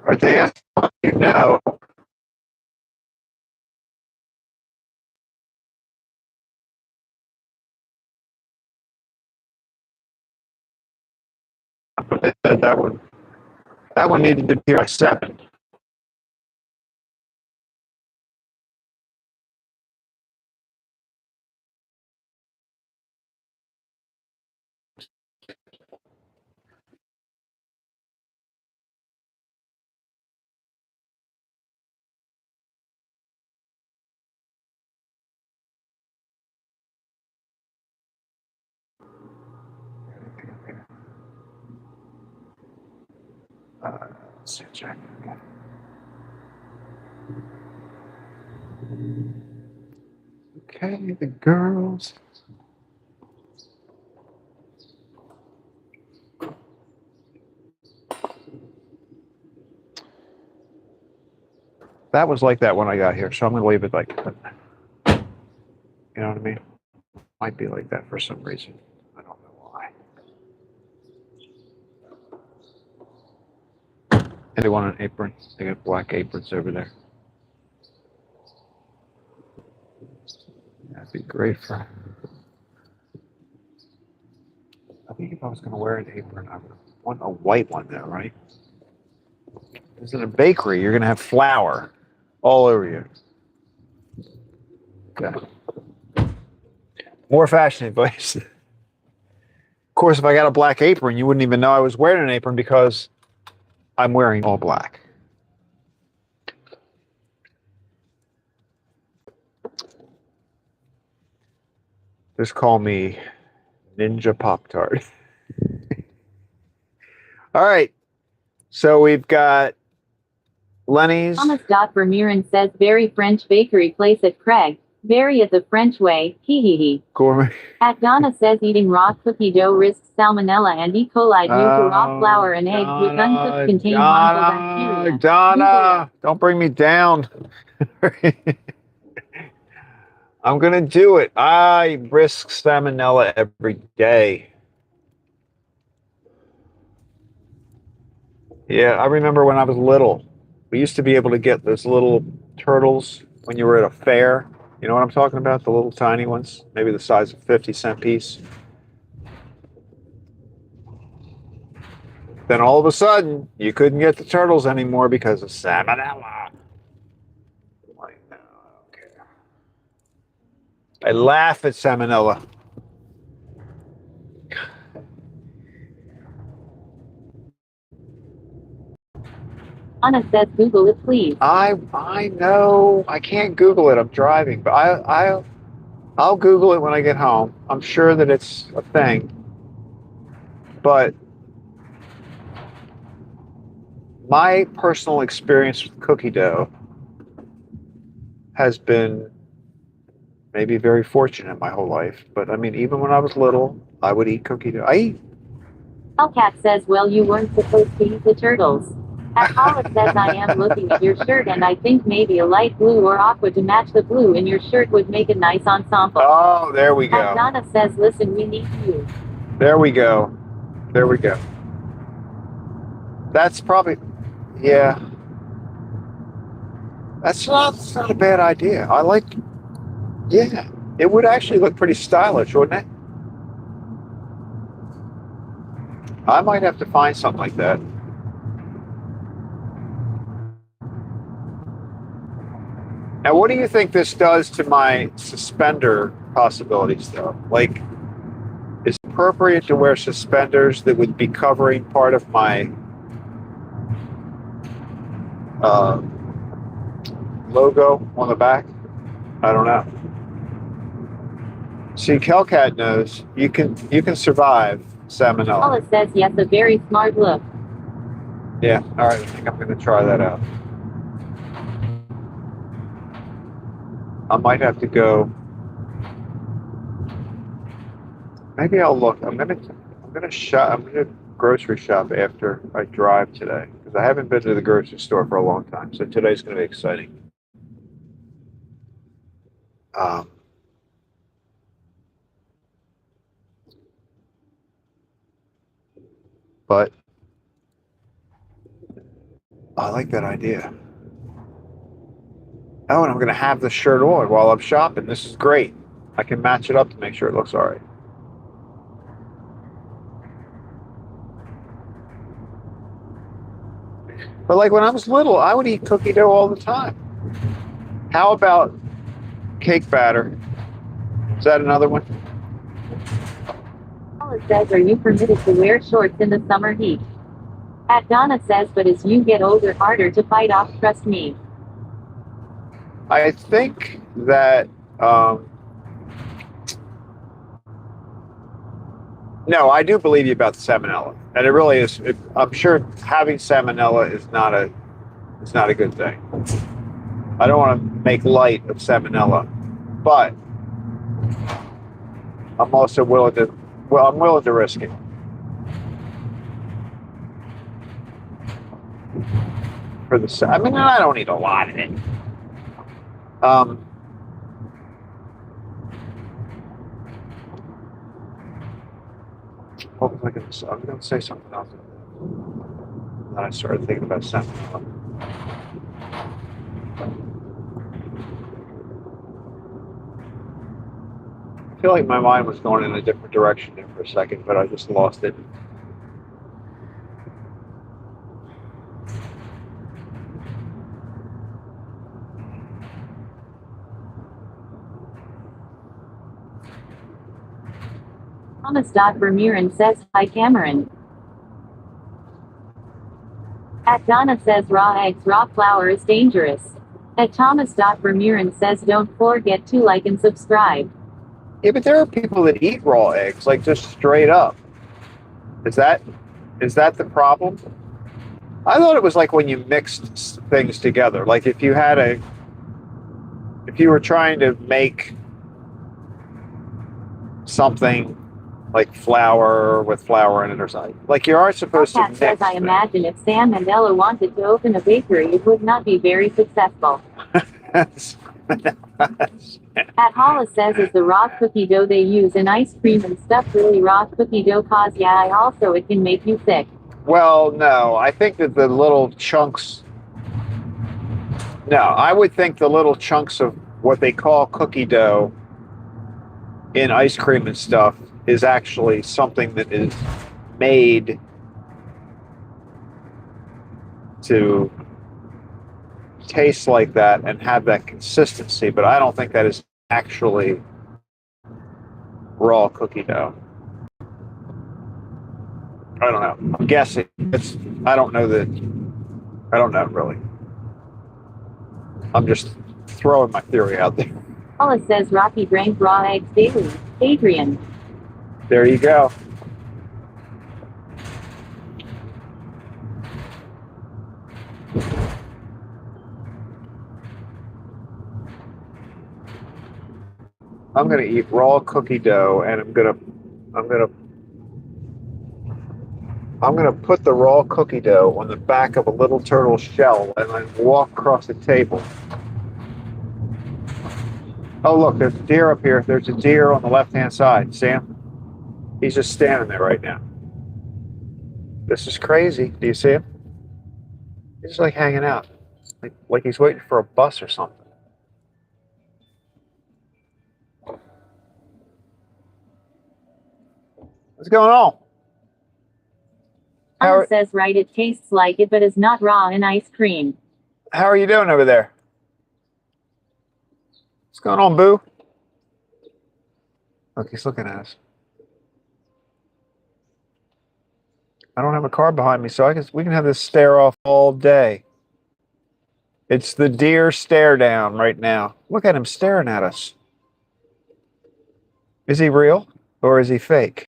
S1: Are they asking you now? They said that one needed to be like 7. Let's see, check. Okay, the girls. That was like that when I got here, so I'm going to leave it like that. You know what I mean? Might be like that for some reason. I don't know why. And they want an apron. They got black aprons over there. That'd be great for. I think if I was going to wear an apron, I would want a white one though, right? Because in a bakery, you're going to have flour all over you. Okay. More fashion advice. Of course, if I got a black apron, you wouldn't even know I was wearing an apron because I'm wearing all black. Just call me Ninja Pop-Tart. All right. So we've got Lenny's.
S2: Thomas Vermeeren says very French bakery place at Craig. Very it the French way. Hee hee hee.
S1: Gourmet.
S2: At Donna says eating raw cookie dough risks salmonella and E. coli due to raw flour and eggs with uncooked contain harmful bacteria.
S1: Donna, don't bring me down. I'm going to do it. I risk salmonella every day. Yeah, I remember when I was little, we used to be able to get those little turtles when you were at a fair. You know what I'm talking about? The little tiny ones, maybe the size of a 50-cent piece. Then all of a sudden, you couldn't get the turtles anymore because of salmonella. Like, no, I don't care. I laugh at salmonella.
S2: Anna says Google it please.
S1: I know I can't Google it. I'm driving, but I'll Google it when I get home. I'm sure that it's a thing. But my personal experience with cookie dough has been maybe very fortunate my whole life. But I mean, even when I was little, I would eat cookie dough. I eat.
S2: Hellcat says, well, you weren't supposed to eat the turtles. At Paula says, I am looking at your shirt and I think maybe a light blue or aqua to match the blue in your shirt would make a nice ensemble.
S1: Oh, there we go.
S2: At Donna says, listen, we need you.
S1: There we go. There we go. That's probably, yeah. That's not a bad idea. I like, yeah. It would actually look pretty stylish, wouldn't it? I might have to find something like that. Now, what do you think this does to my suspender possibilities, though? Like, is it appropriate to wear suspenders that would be covering part of my logo on the back? I don't know. See, Kelcat knows you can survive salmonella.
S2: Paula says yes, a very smart look.
S1: Yeah, all right, I think I'm going to try that out. I might have to go. Maybe I'll look. I'm gonna grocery shop after I drive today because I haven't been to the grocery store for a long time. So today's going to be exciting. But I like that idea. Oh, and I'm going to have the shirt on while I'm shopping. This is great. I can match it up to make sure it looks all right. But like when I was little, I would eat cookie dough all the time. How about cake batter? Is that another one?
S2: Paula says, are you permitted to wear shorts in the summer heat? At Donna says, but as you get older, harder to fight off, trust me.
S1: I think that no, I do believe you about the salmonella, and it really is. I'm sure having salmonella is not a good thing. I don't want to make light of salmonella, but I'm also willing to. Well, I'm willing to risk it. For the, I mean, I don't eat a lot of it. What was I going to say? I was going to say something else. And then I started thinking about salmonella. I feel like my mind was going in a different direction there for a second, but I just lost it.
S2: Thomas Vermeeren says, hi Cameron. At Donna says, raw eggs, raw flour is dangerous. At Thomas Vermeeren says, don't forget to like and subscribe.
S1: Yeah, but there are people that eat raw eggs, like just straight up. Is that the problem? I thought it was like when you mixed things together. Like if you were trying to make something like flour with flour in it or something. Like you aren't supposed to mix
S2: says, I imagine if Sam Mandela wanted to open a bakery, it would not be very successful. At Hollis says, is the raw cookie dough they use in ice cream and stuff really raw cookie dough? Cause yeah, I also it can make you sick.
S1: Well, no, I think that the little chunks. No, I would think the little chunks of what they call cookie dough in ice cream and stuff is actually something that is made to taste like that and have that consistency, but I don't think that is actually raw cookie dough. I don't know. I'm guessing. I don't know really. I'm just throwing my theory out there.
S2: Paula says Rocky drank raw eggs daily. Adrian.
S1: There you go. I'm gonna eat raw cookie dough, and I'm gonna put the raw cookie dough on the back of a little turtle shell, and then walk across the table. Oh look, there's a deer up here. There's a deer on the left-hand side. See him? He's just standing there right now. This is crazy. Do you see him? He's just like hanging out, like he's waiting for a bus or something. What's going on?
S2: Anna says, right, it tastes like it, but is not raw in ice cream.
S1: How are you doing over there? What's going on, Boo? Look, he's looking at us. I don't have a car behind me, so we can have this stare off all day. It's the deer stare down right now. Look at him staring at us. Is he real or is he fake?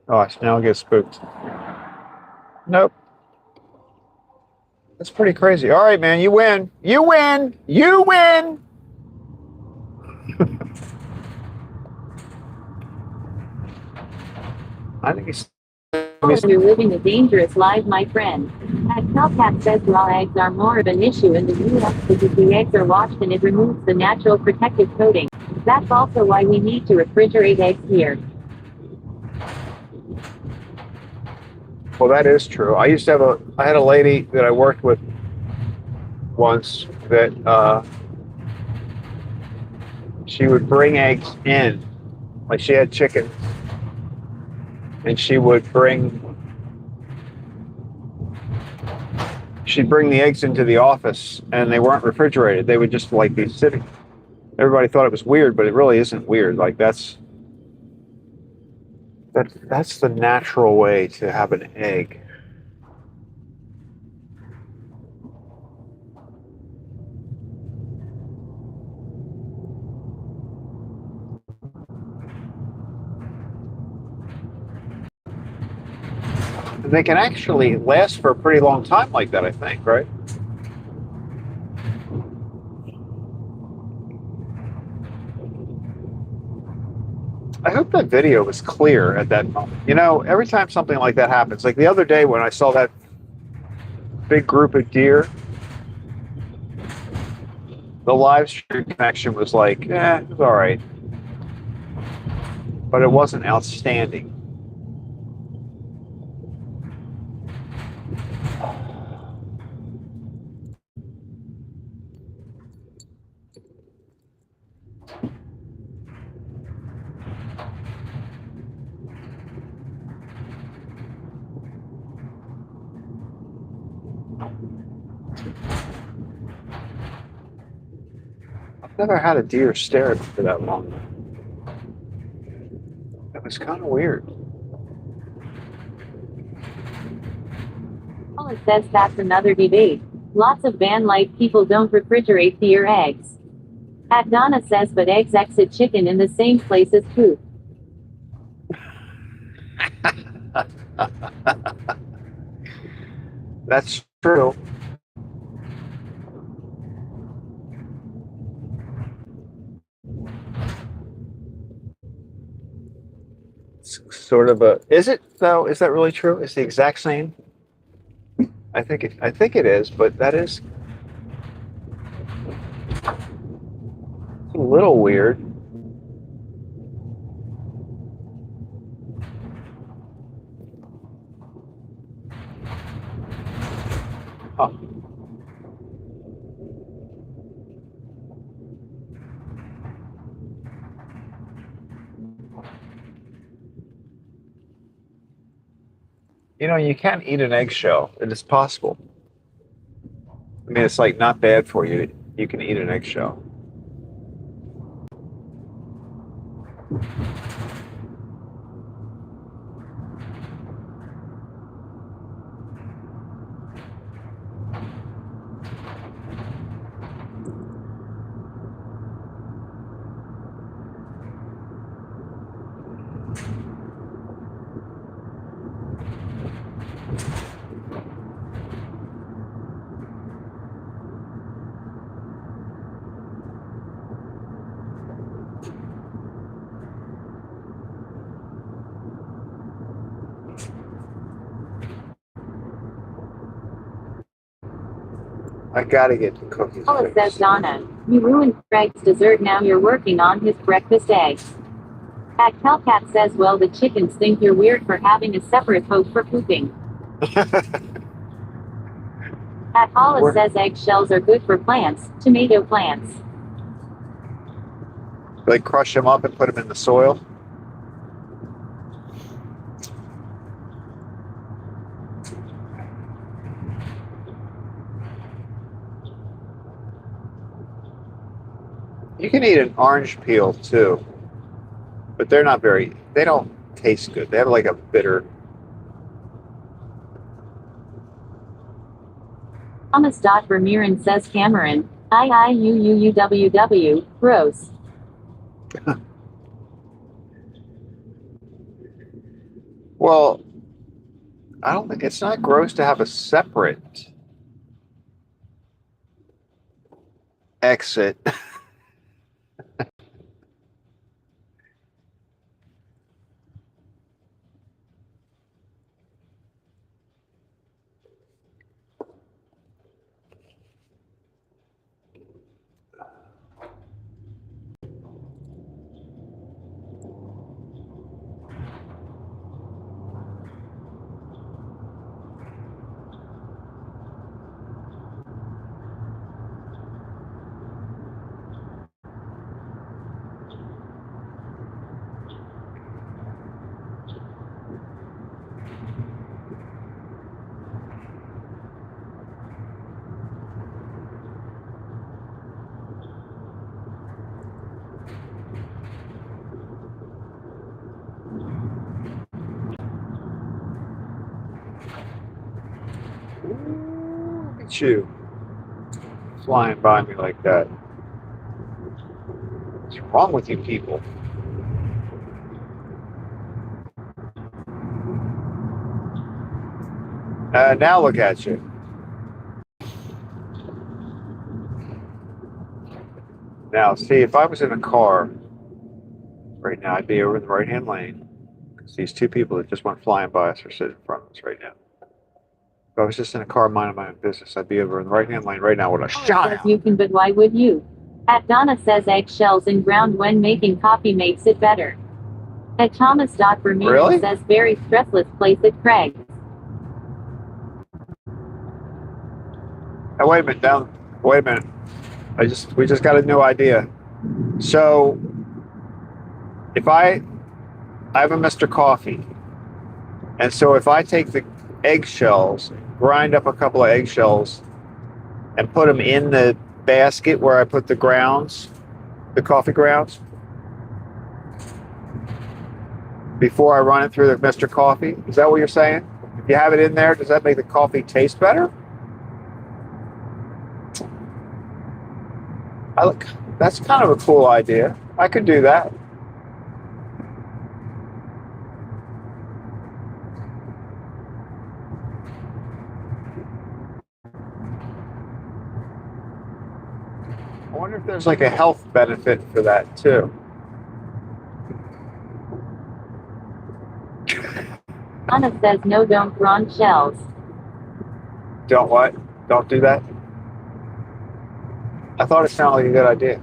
S1: Oh, now I get spooked. Nope. That's pretty crazy. All right, man, you win. You win. You win. I think he's.
S2: You're living a dangerous life, my friend. At Hellcat says raw eggs are more of an issue in the US because the eggs are washed and it removes the natural protective coating. That's also why we need to refrigerate eggs here.
S1: Well, that is true. I used to I had a lady that I worked with once that she would bring eggs in, like she had chickens, and she'd bring the eggs into the office, and they weren't refrigerated. They would just like be sitting. Everybody thought it was weird, but it really isn't weird. Like that's the natural way to have an egg. And they can actually last for a pretty long time like that, I think, right? I hope that video was clear at that moment. You know, every time something like that happens, like the other day when I saw that big group of deer, the live stream connection was like, it was all right. But it wasn't outstanding. I've never had a deer stare at me for that long. That was kind of weird.
S2: Paula says that's another debate. Lots of van life people don't refrigerate deer eggs. At Donna says but eggs exit chicken in the same place as poop.
S1: That's true. It's sort of a. Is it though? Is that really true? It's the exact same. I think it is, but that is a little weird. Huh. You know, you can eat an eggshell. It is possible. I mean, it's like not bad for you. You can eat an eggshell. I gotta get the cookies.
S2: Paula says Donna, you ruined Craig's dessert, now you're working on his breakfast eggs. At Hellcat says well the chickens think you're weird for having a separate hope for pooping. At Paula says eggshells are good for plants, tomato plants.
S1: Like crush them up and put them in the soil. You can eat an orange peel too. but they don't taste good. They have like a bitter.
S2: Thomas. Vermeeren says Cameron. IIUUUWW. Gross.
S1: Well, I don't think it's not gross to have a separate exit. Ooh, look at you flying by me like that. What's wrong with you people? Now look at you. Now, see, if I was in a car right now, I'd be over in the right-hand lane. Because these two people that just went flying by us are sitting in front of us right now. If I was just in a car minding my own business, I'd be over in the right-hand lane right now with a shot out.
S2: You can, but why would you? At Donna says eggshells in ground when making coffee makes it better. At Thomas. Vermeeren
S1: Really?
S2: says very stressless place at Craig.
S1: Now, wait a minute. Wait a minute. We just got a new idea. So, if I have a Mr. Coffee, and so if I take the eggshells, grind up a couple of eggshells, and put them in the basket where I put the grounds, the coffee grounds, before I run it through the Mr. Coffee, is that what you're saying? If you have it in there, does that make the coffee taste better? That's kind of a cool idea. I could do that. I wonder if there's like a health benefit for that too.
S2: Anna says no, don't grind shells.
S1: Don't what? Don't do that? I thought it sounded like a good idea.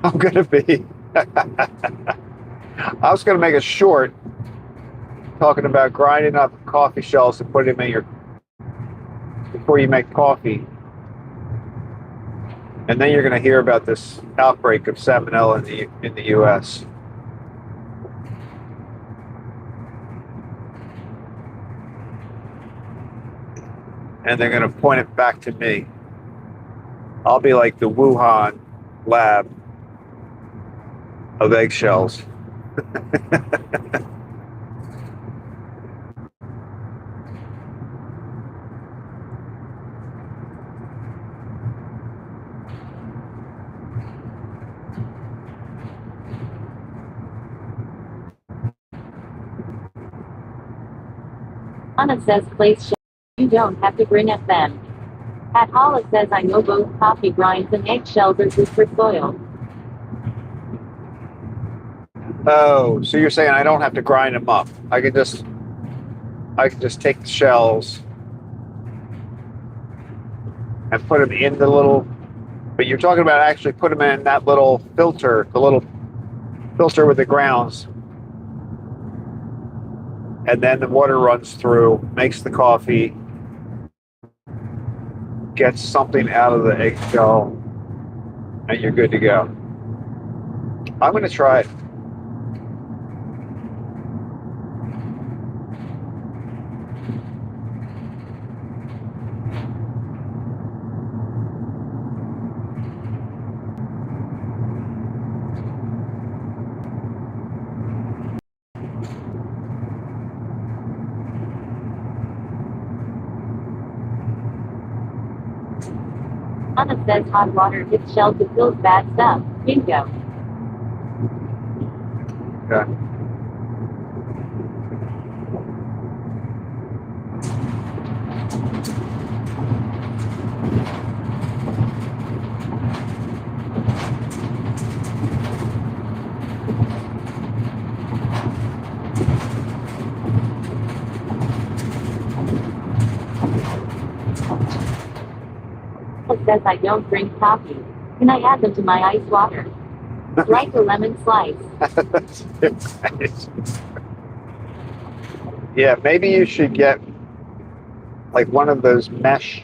S1: I'm gonna be. I was gonna make a short talking about grinding up coffee shells and putting them in your before you make coffee, and then you're gonna hear about this outbreak of salmonella in the U.S. And they're gonna point it back to me. I'll be like the Wuhan lab of eggshells.
S2: Anna says place shells. You don't have to grin at them. At Hala says I know both coffee grinds and eggshells are good for soil.
S1: Oh, so you're saying I don't have to grind them up. I can just take the shells and put them in the little, but you're talking about actually put them in that little filter, the little filter with the grounds. And then the water runs through, makes the coffee, gets something out of the eggshell, and you're good to go. I'm going to try it.
S2: Anna says hot water hits shells to kills bad stuff. Bingo.
S1: Okay.
S2: Anna says I don't drink coffee. Can I add them to my ice water? Like a lemon slice.
S1: Yeah, maybe you should get like one of those mesh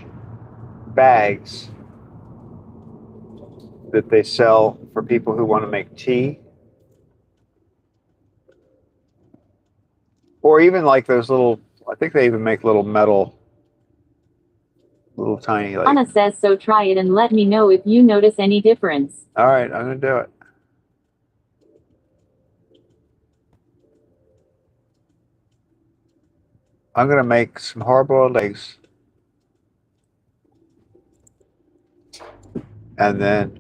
S1: bags that they sell for people who want to make tea. Or even like those little, I think they even make little metal, little tiny, like.
S2: Anna says so try it and let me know if you notice any difference.
S1: All right, I'm going to do it. I'm going to make some hard-boiled eggs. And then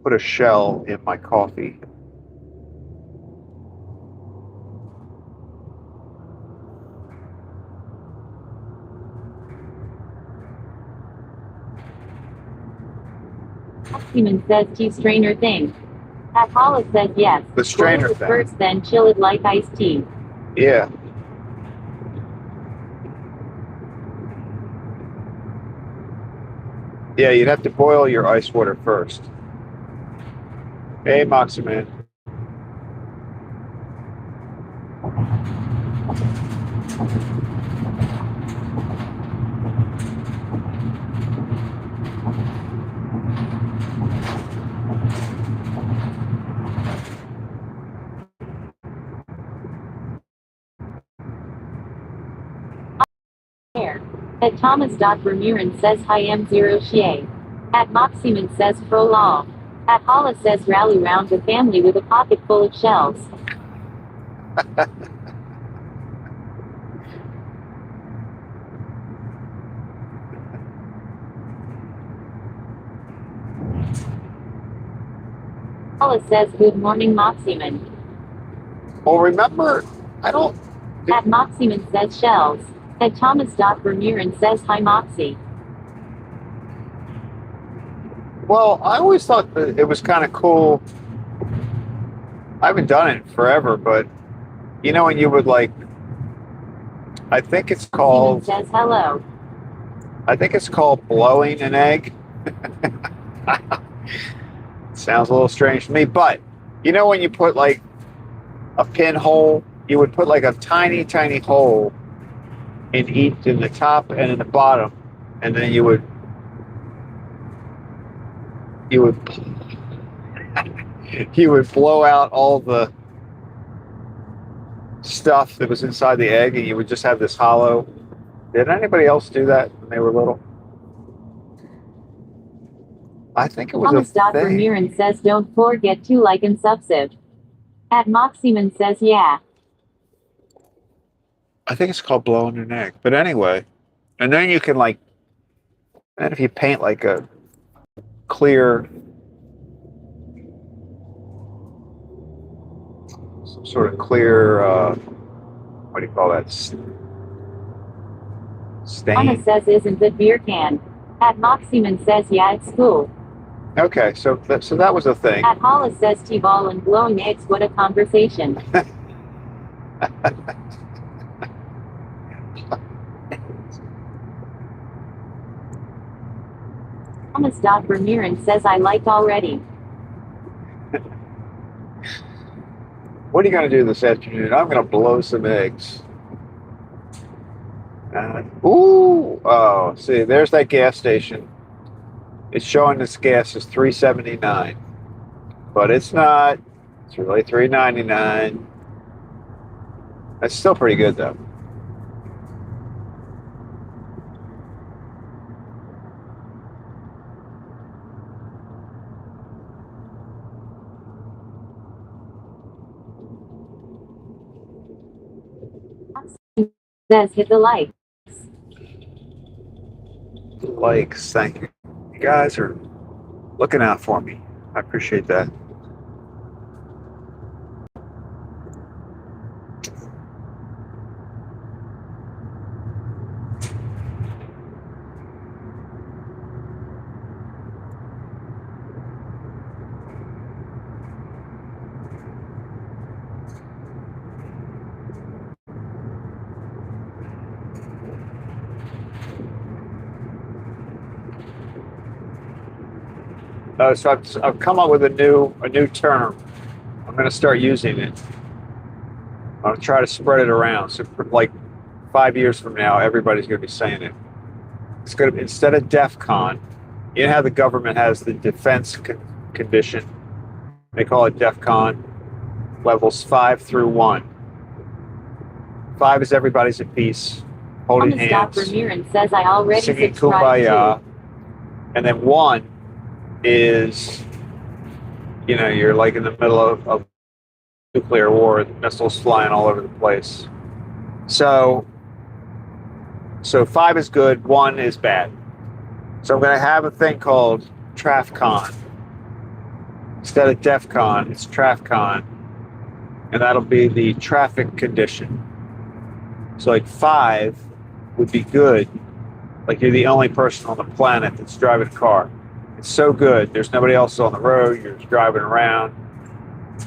S1: put a shell in my coffee.
S2: Seaman says tea strainer thing. At Hollis says yes.
S1: The strainer
S2: Boil it
S1: thing.
S2: first, then chill it like iced tea.
S1: Yeah. Yeah, you'd have to boil your ice water first. Hey, Moxie Man.
S2: At Thomas. Vermeeren says hi M0 Shea. At Moxieman says prolong. At Hollis says rally round a family with a pocket full of shells. Hollis says good morning Moxieman.
S1: Well, remember, I don't.
S2: At Moxieman says shells. At Thomas. Vermeeren says hi Moxie.
S1: Well, I always thought that it was kind of cool. I haven't done it forever, but you know when you would like, I think it's called.
S2: Moxieman says hello.
S1: I think it's called blowing an egg. Sounds a little strange to me, but you know when you put like a pinhole, you would put like a tiny, tiny hole in each, in the top and in the bottom, and then you would you would blow out all the stuff that was inside the egg, and you would just have this hollow. Did anybody else do that when they were little? I think it was
S2: Thomas.
S1: a thing.
S2: Vermeeren says don't forget to like and subscribe. At Moxieman says yeah.
S1: I think it's called blowing an egg. But anyway, and then you can like, and if you paint like a clear, some sort of clear, what do you call that? Stain.
S2: Anna says isn't it beer can. At Moxieman says yeah it's cool.
S1: Okay, so that was a thing.
S2: At Hollis says T-ball and blowing eggs, what a conversation. Thomas. Vermeeren says I liked already.
S1: What are you going to do this afternoon? I'm going to blow some eggs. Oh, see, there's that gas station. It's showing this gas is $3.79, but it's not. It's really $3.99. That's still pretty good, though.
S2: Says hit the like.
S1: Likes, thank you. You guys are looking out for me. I appreciate that. So I've come up with a new term. I'm going to start using it. I'm going to try to spread it around. So for like 5 years from now, everybody's going to be saying it. It's going to be, instead of DEF CON, you know how the government has the defense condition. They call it DEF CON, levels 5 through 1. 5 is everybody's at peace, holding hands,
S2: says I already
S1: singing Kumbaya, and then 1 is, you know, you're like in the middle of nuclear war, missiles flying all over the place. So 5 is good, 1 is bad. So I'm going to have a thing called TrafCon. Instead of DEF CON, it's TrafCon, and that'll be the traffic condition. So like 5 would be good, like you're the only person on the planet that's driving a car. It's so good, there's nobody else on the road, you're just driving around.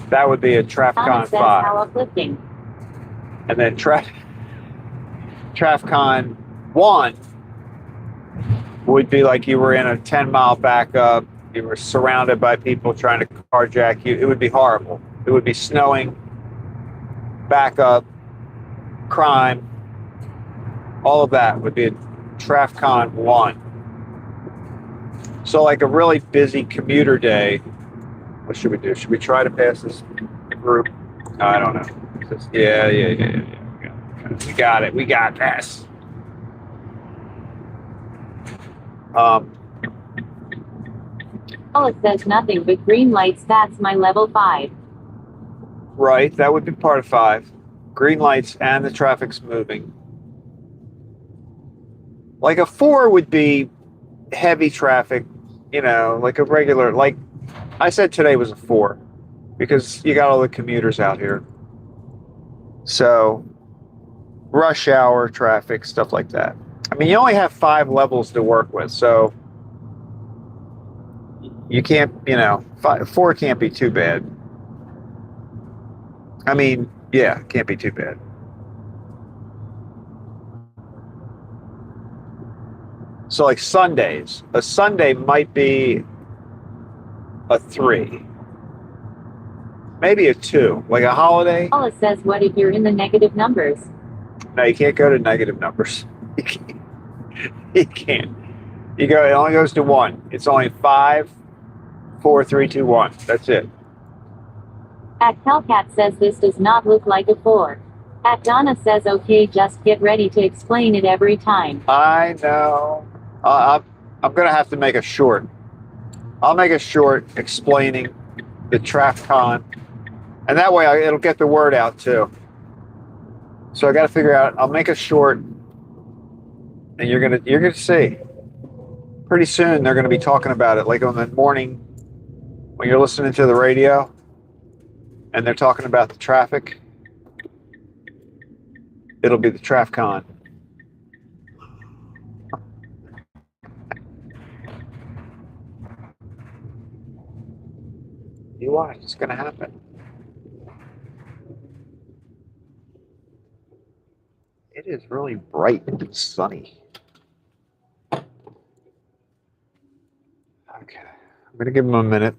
S1: That would be a TrafCon 5.
S2: How uplifting.
S1: And then TrafCon 1 would be like you were in a 10-mile backup, you were surrounded by people trying to carjack you. It would be horrible. It would be snowing, backup, crime, all of that would be a TrafCon 1. So like a really busy commuter day, what should we do? Should we try to pass this group? I don't know. Yeah. We got it. We got this.
S2: It says nothing but green lights. That's my level 5.
S1: Right. That would be part of 5. Green lights and the traffic's moving. Like a 4 would be heavy traffic, you know, like a regular, like I said today was a 4 because you got all the commuters out here. So rush hour traffic, stuff like that. I mean, you only have 5 levels to work with, so you can't, you know, 4 can't be too bad. I mean, yeah, can't be too bad. So like Sundays, a Sunday might be a 3, maybe a 2, like a holiday.
S2: It says, what if you're in the negative numbers?
S1: No, you can't go to negative numbers. You can't. You go. It only goes to 1. It's only 5, 4, 3, 2, 1. That's it.
S2: At Hellcat says this does not look like a 4. At Donna says okay, just get ready to explain it every time.
S1: I know. I'm going to have to make a short. I'll make a short explaining the TrafCon, and that way it'll get the word out too. So I got to figure out. I'll make a short, and you're gonna see. Pretty soon they're going to be talking about it, like on the morning when you're listening to the radio, and they're talking about the traffic. It'll be the TrafCon. You watch, it's going to happen. It is really bright and sunny. Okay, I'm going to give them a minute.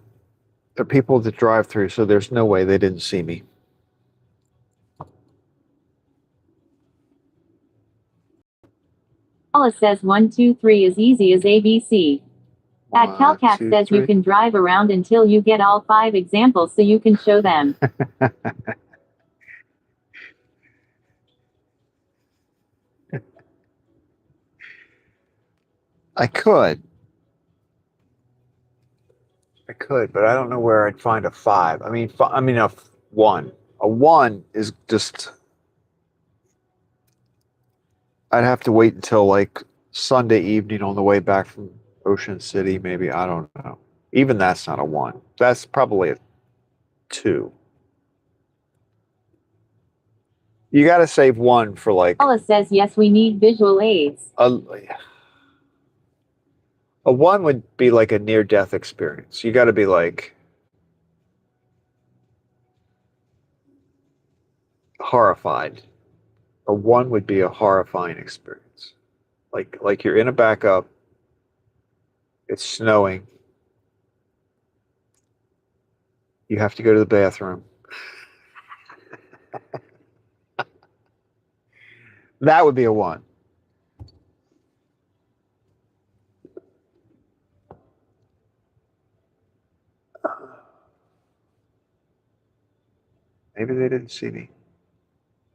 S1: There are people that drive through, so there's no way they didn't see me.
S2: It says 1, 2, 3 as easy as ABC. At Hellcat says
S1: 3.
S2: You can drive around until you get all 5 examples so you can show them.
S1: I could, but I don't know where I'd find a 5. I mean, a 1. A 1 is just. I'd have to wait until like Sunday evening on the way back from Ocean City, maybe. I don't know. Even that's not a 1. That's probably a 2. You got to save 1 for like
S2: Paula says yes, we need visual aids.
S1: a 1 would be like a near-death experience. You got to be like horrified. A 1 would be a horrifying experience. Like you're in a backup. It's snowing. You have to go to the bathroom. That would be a 1. Maybe they didn't see me.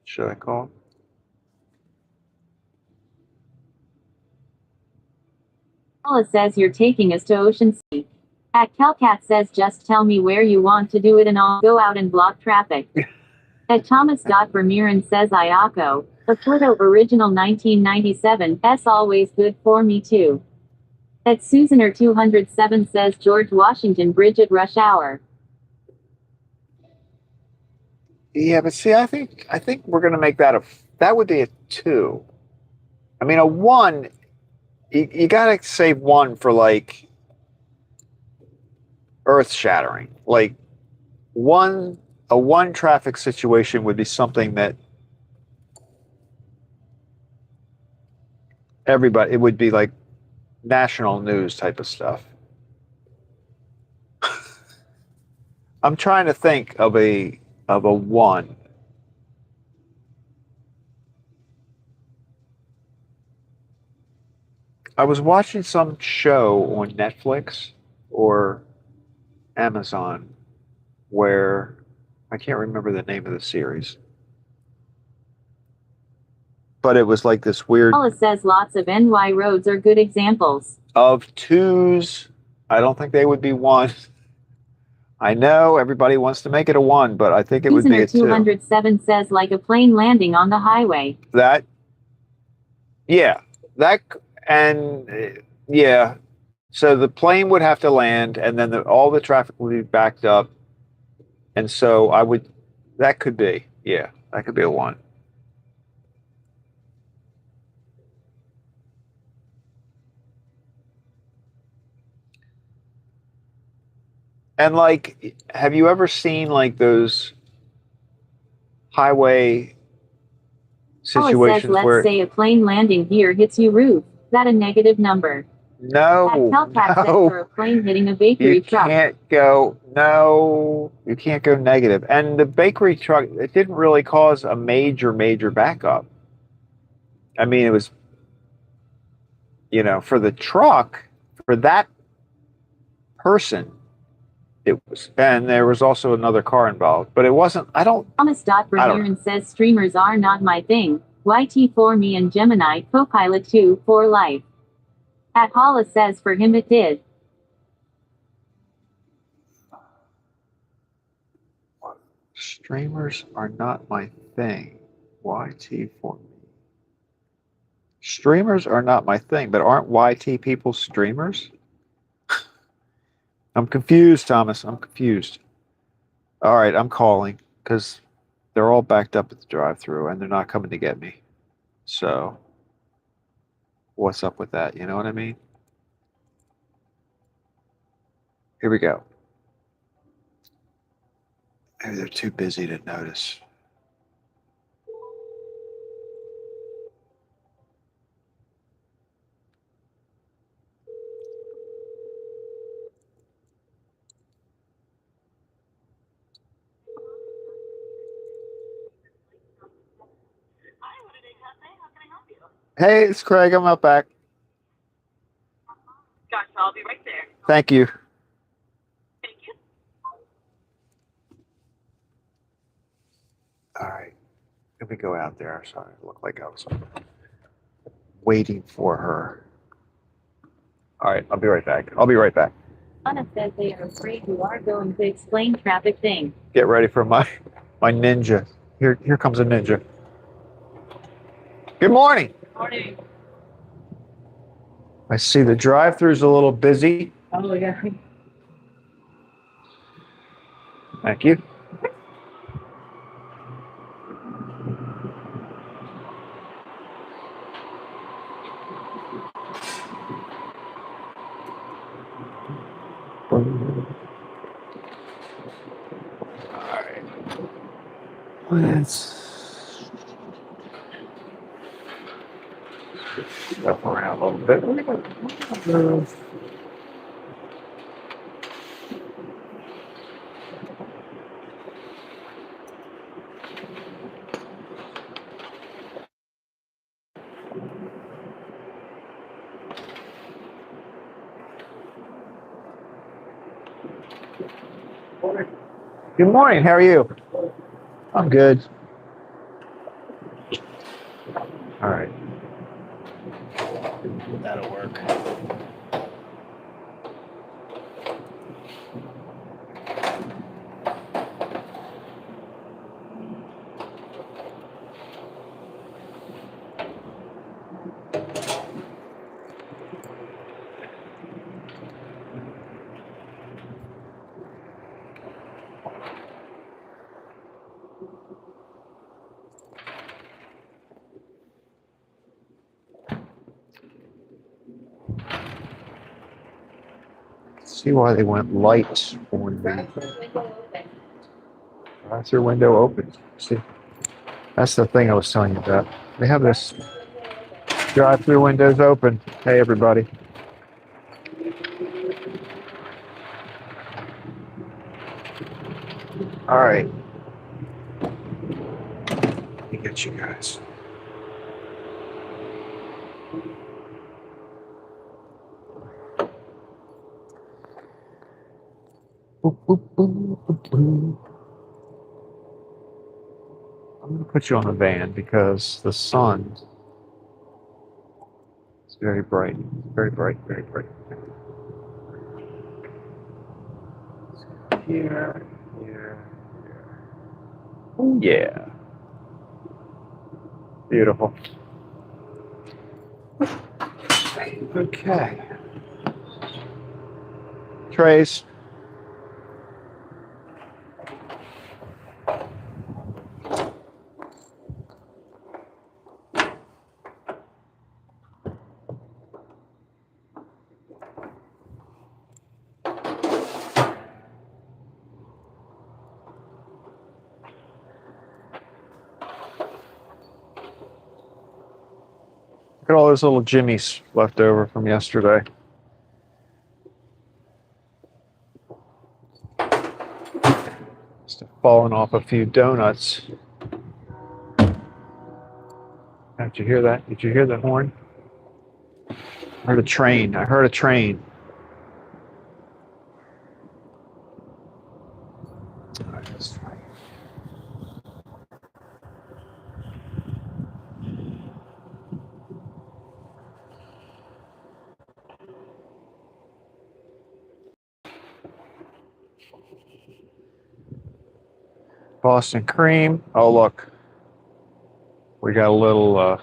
S1: Should I call?
S2: Paula says you're taking us to Ocean City. At Calcat says just tell me where you want to do it and I'll go out and block traffic. At Thomas.Vermeeren says Ayako, a Pluto original 1997, S always good for me too. At Susaner207 says George Washington Bridge at rush hour.
S1: Yeah, but see, I think we're gonna make that would be a 2. I mean, a 1, you gotta save 1 for like earth shattering. Like a 1 traffic situation would be something that everybody, it would be like national news type of stuff. I'm trying to think of a 1. I was watching some show on Netflix or Amazon where I can't remember the name of the series. But it was like this weird
S2: Paula says lots of NY roads are good examples.
S1: of 2s. I don't think they would be 1. I know everybody wants to make it a 1, but I think it would be a 2.
S2: 207 says like a plane landing on the highway.
S1: That, yeah, that, and yeah. So the plane would have to land, and then all the traffic would be backed up. And so that could be, yeah, that could be a 1. And like, have you ever seen like those highway
S2: Paula
S1: situations
S2: says let's
S1: where
S2: say a plane landing here hits you roof. That a negative number.
S1: no,
S2: At Calcat says
S1: no,
S2: for a plane hitting a bakery
S1: you
S2: truck.
S1: can't go, no, you can't go negative. And the bakery truck, it didn't really cause a major backup. I mean, it was, for the truck, for that person, it was, and there was also another car involved, but it wasn't,
S2: Thomas.Vermeeren says streamers are not my thing. YT for me and Gemini, Copilot 2, for life. At Paula says for him it did.
S1: Streamers are not my thing. YT for me. Streamers are not my thing, but aren't YT people streamers? I'm confused, Thomas. I'm confused. All right, I'm calling because they're all backed up at the drive-thru and they're not coming to get me. So, what's up with that? You know what I mean? Here we go. Maybe they're too busy to notice. Hey, it's Craig. I'm out back.
S3: Gotcha. I'll be right there.
S1: Thank you.
S3: Thank you.
S1: All right. Let me go out there. Sorry, it looked like I was waiting for her. All right, I'll be right back.
S2: Anna says they are afraid you are going to explain traffic thing.
S1: Get ready for my ninja. Here comes a ninja. Good morning.
S3: Morning.
S1: I see the drive-thru's a little busy.
S4: Oh, yeah.
S1: Thank you. Alright. Let's step around a little bit. Good morning. How are you? I'm good. All right. That'll work. See why they went light on the drive-through window open. See, that's the thing I was telling you about. They have this drive-through windows open. Hey, everybody. All right. Let me get you guys. Boop, boop, boop, boop, boop. I'm going to put you on the van because the sun is very bright. Very bright, very bright. Here, here, here. Oh, yeah. Beautiful. Okay. Trays. Look at all those little jimmies left over from yesterday. Must have fallen off a few donuts. Did you hear that? Did you hear the horn? I heard a train. I heard a train. All right, let's try. Boston cream. Oh, look. We got a little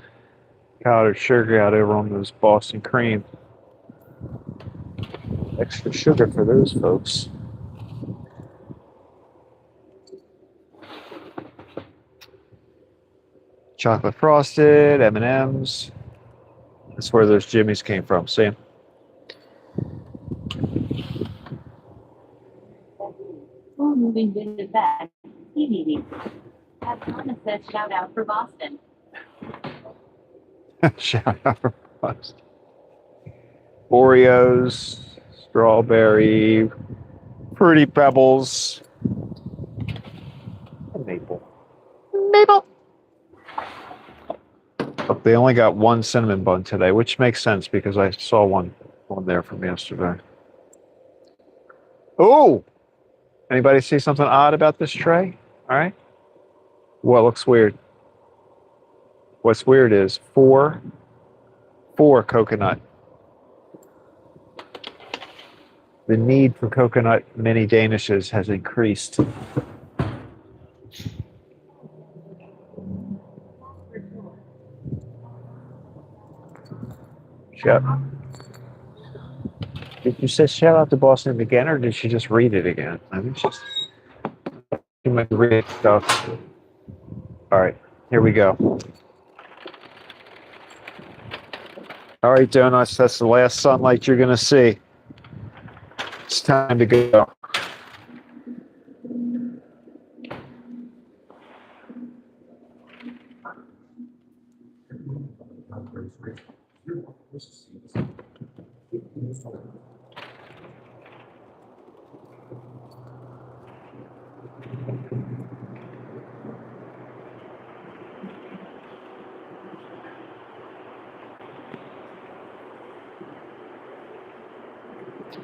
S1: powdered sugar out over on those Boston cream. Extra sugar for those folks. Chocolate frosted, M&Ms. That's where those jimmies came from. See?
S2: Oh, moving visit back. TBD. As Thomas says, shout out for Boston.
S1: Shout out for Boston. Oreos, strawberry, Fruity Pebbles, and maple. Maple. But they only got one cinnamon bun today, which makes sense because I saw one there from yesterday. Oh! Anybody see something odd about this tray? All right. What looks weird? What's weird is four coconut. The need for coconut mini danishes has increased. Yep. Did you say shout out to Boston again, or did she just read it again? I think she's she might read stuff. All right, here we go. All right, donuts. That's the last sunlight you're gonna see. It's time to go.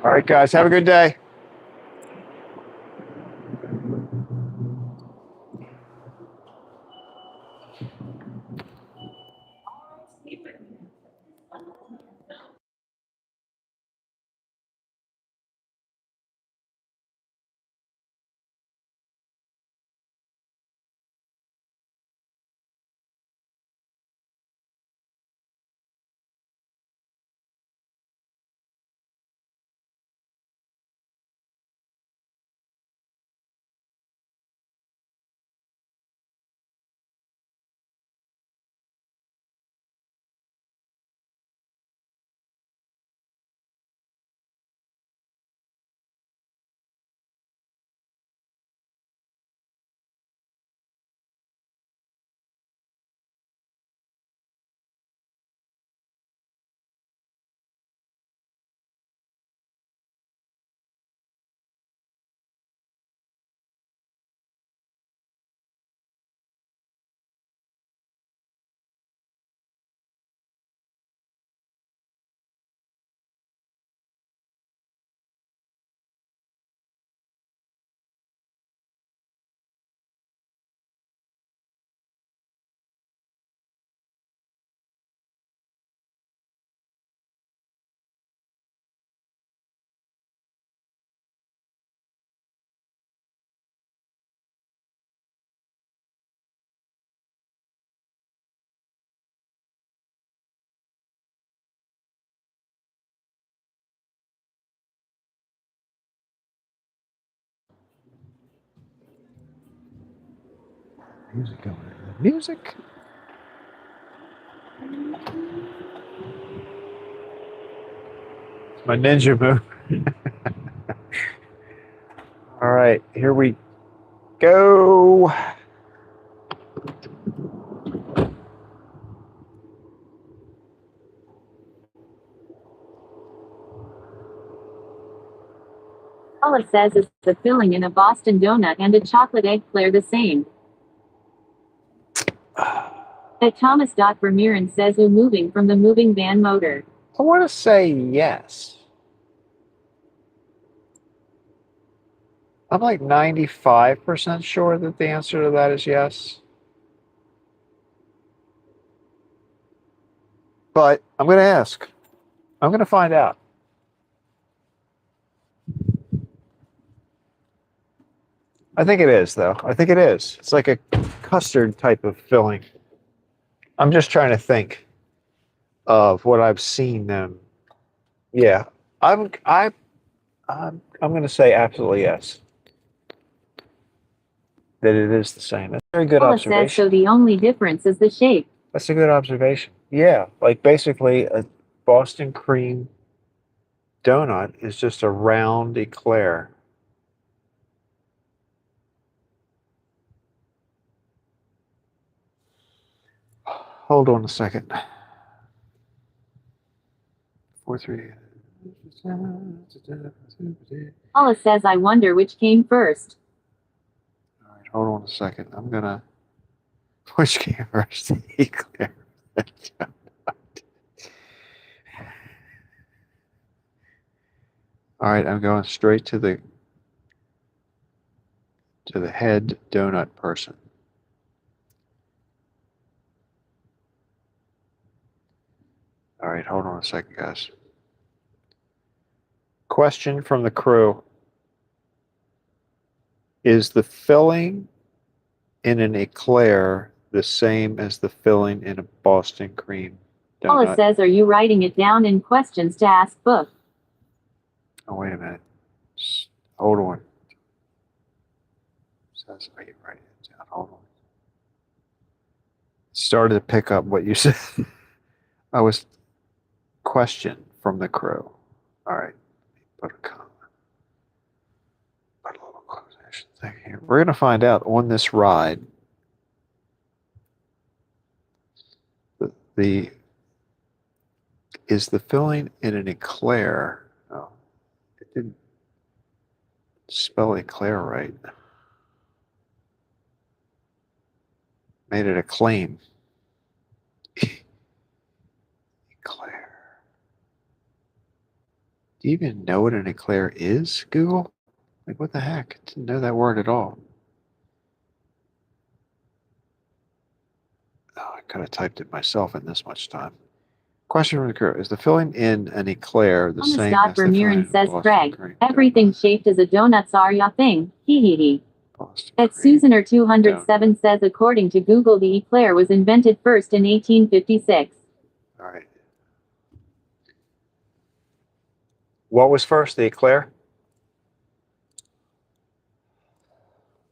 S1: All right, guys. Have a good day. Music going. Music. It's my ninja move. All right, here we go.
S2: Paula says, is the filling in a Boston donut and a chocolate eclair the same? At Thomas. Vermeeren says, moving from the moving van motor.
S1: I want to say yes. I'm like 95% sure that the answer to that is yes. But I'm going to ask. I'm going to find out. I think it is, though. I think it is. It's like a custard type of filling. I'm just trying to think of what I've seen them. Yeah, I'm going to say absolutely yes. That it is the same. That's a very good
S2: Paula
S1: observation.
S2: says, so the only difference is the shape.
S1: That's a good observation. Yeah, like basically a Boston cream donut is just a round eclair. Hold on a second. 4, 3.
S2: Paula says, I wonder which came first.
S1: All right, hold on a second. I'm gonna. Which came first? The eclair. All right, I'm going straight to the head donut person. All right, hold on a second, guys. Question from the crew. Is the filling in an eclair the same as the filling in a Boston cream donut?
S2: Paula says, are you writing it down in questions to ask book?
S1: Oh, wait a minute. Hold on. Says I can write it down. Hold on. Started to pick up what you said. I was questioned from the crew. All right. Put a comment. Put a little quotation thing here. We're going to find out on this ride. The is the filling in an eclair. Oh, it didn't spell eclair right. Made it a claim. Eclair. Do you even know what an eclair is, Google? Like, what the heck? I didn't know that word at all. Oh, I could have typed it myself in this much time. Question from the crew. Is the filling in an eclair the
S2: Thomas
S1: same
S2: Dot
S1: as the filling
S2: Vermeeren
S1: in
S2: says,
S1: Boston
S2: Craig,
S1: cream
S2: everything
S1: donut?
S2: shaped as a donut's are ya thing. Hee hee hee.
S1: Boston
S2: At
S1: cream
S2: Susaner 207 says, according to Google, the eclair was invented first in 1856.
S1: All right. What was first, the eclair?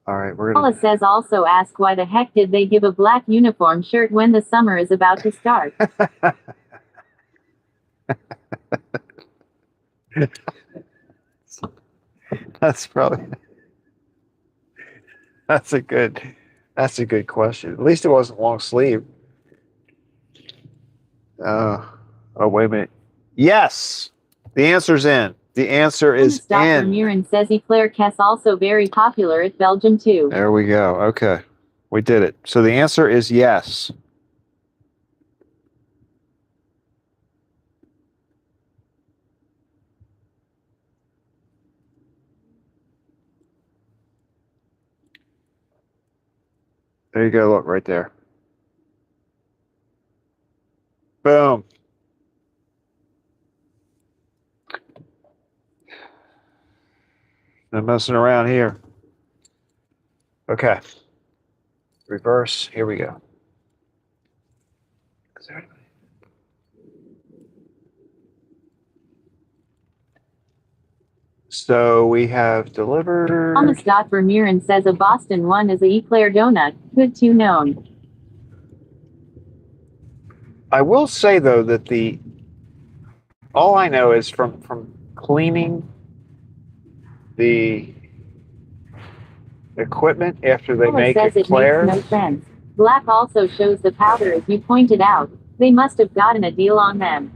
S1: All right, we're
S2: Paula
S1: gonna.
S2: says also ask why the heck did they give a black uniform shirt when the summer is about to start.
S1: That's probably that's a good question. At least it wasn't long sleeve. Oh, wait a minute. Yes, the answer's in. The answer is
S2: Thomas Dot
S1: in.
S2: Vermeeren says eclair Kess also very popular at Belgium too.
S1: There we go. Okay, we did it. So the answer is yes. There you go. Look right there. Boom. No messing around here. Okay. Reverse. Here we go. So we have delivered.
S2: Thomas Dot Vermeeren says a Boston one is a eclair donut. Good to known.
S1: I will say though that all I know is from cleaning the equipment after they
S2: Paula
S1: make
S2: says it
S1: eclairs.
S2: makes no sense. Black also shows the powder as you pointed out. They must have gotten a deal on them.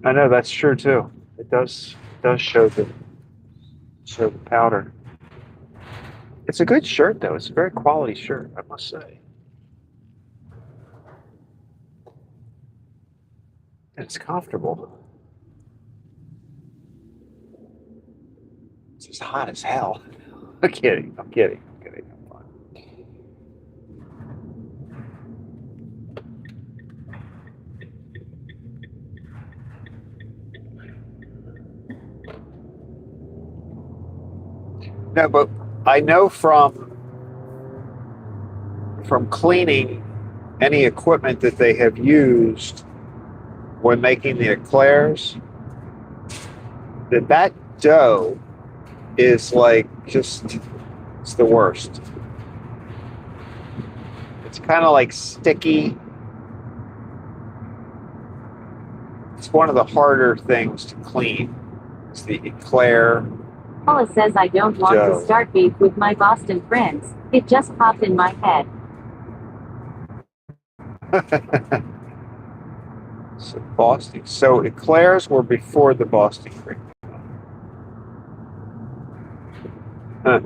S1: I know that's true too. It does show the powder. It's a good shirt though. It's a very quality shirt, I must say. And it's comfortable. It's just hot as hell. I'm kidding. I'm fine. No, but I know from cleaning any equipment that they have used when making the eclairs that dough is like just it's the worst. It's kind of like sticky. It's one of the harder things to clean. It's the eclair.
S2: Paula says I don't want
S1: dough.
S2: to start beef with my Boston friends. It just popped in my head.
S1: So Boston. So eclairs were before the Boston cream. Huh.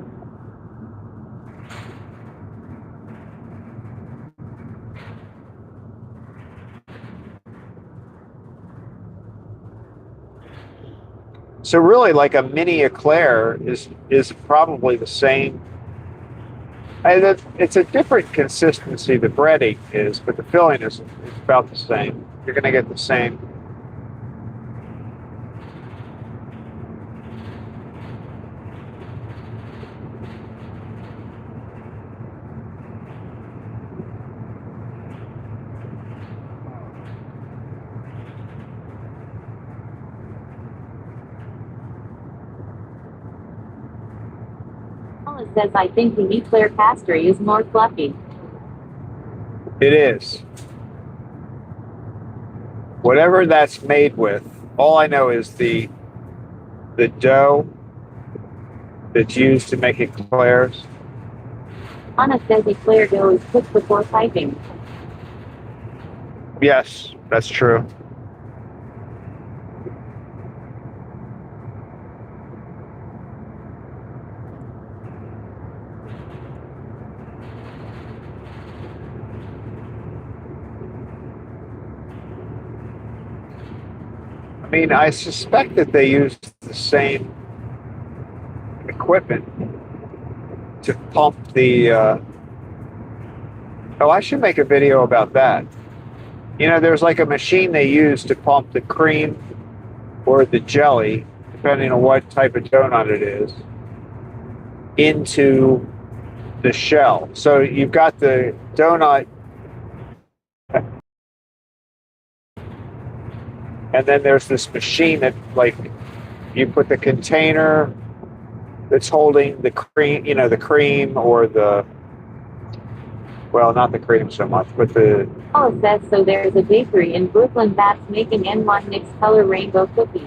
S1: So really, like a mini eclair is probably the same. It's a different consistency. The breading is, but the filling is about the same. You're going to get the same.
S2: says I think the eclair pastry is more fluffy.
S1: It is. Whatever that's made with, all I know is the dough that's used to make eclairs.
S2: Anna says eclair dough is cooked before piping.
S1: Yes, that's true. I mean, I suspect that they use the same equipment to pump the. Oh, I should make a video about that. You know, there's like a machine they use to pump the cream or the jelly, depending on what type of donut it is, into the shell. So you've got the donut, and then there's this machine that, like, you put the container that's holding the cream, you know, the cream or the, well, not the cream so much, but the.
S2: Paula says so there's a bakery in Brooklyn that's making N1 mixed color rainbow cookies.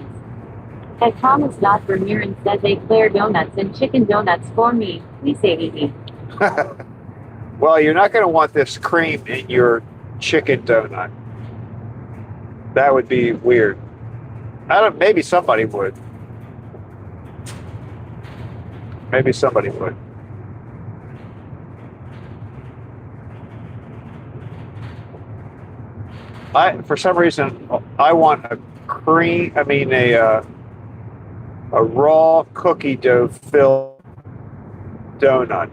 S2: At Thomas Vermeeren says eclair donuts and chicken donuts for me. Please say easy.
S1: Well, you're not going to want this cream in your chicken donut. That would be weird. Maybe somebody would. Maybe somebody would. For some reason, I want a raw cookie dough filled donut.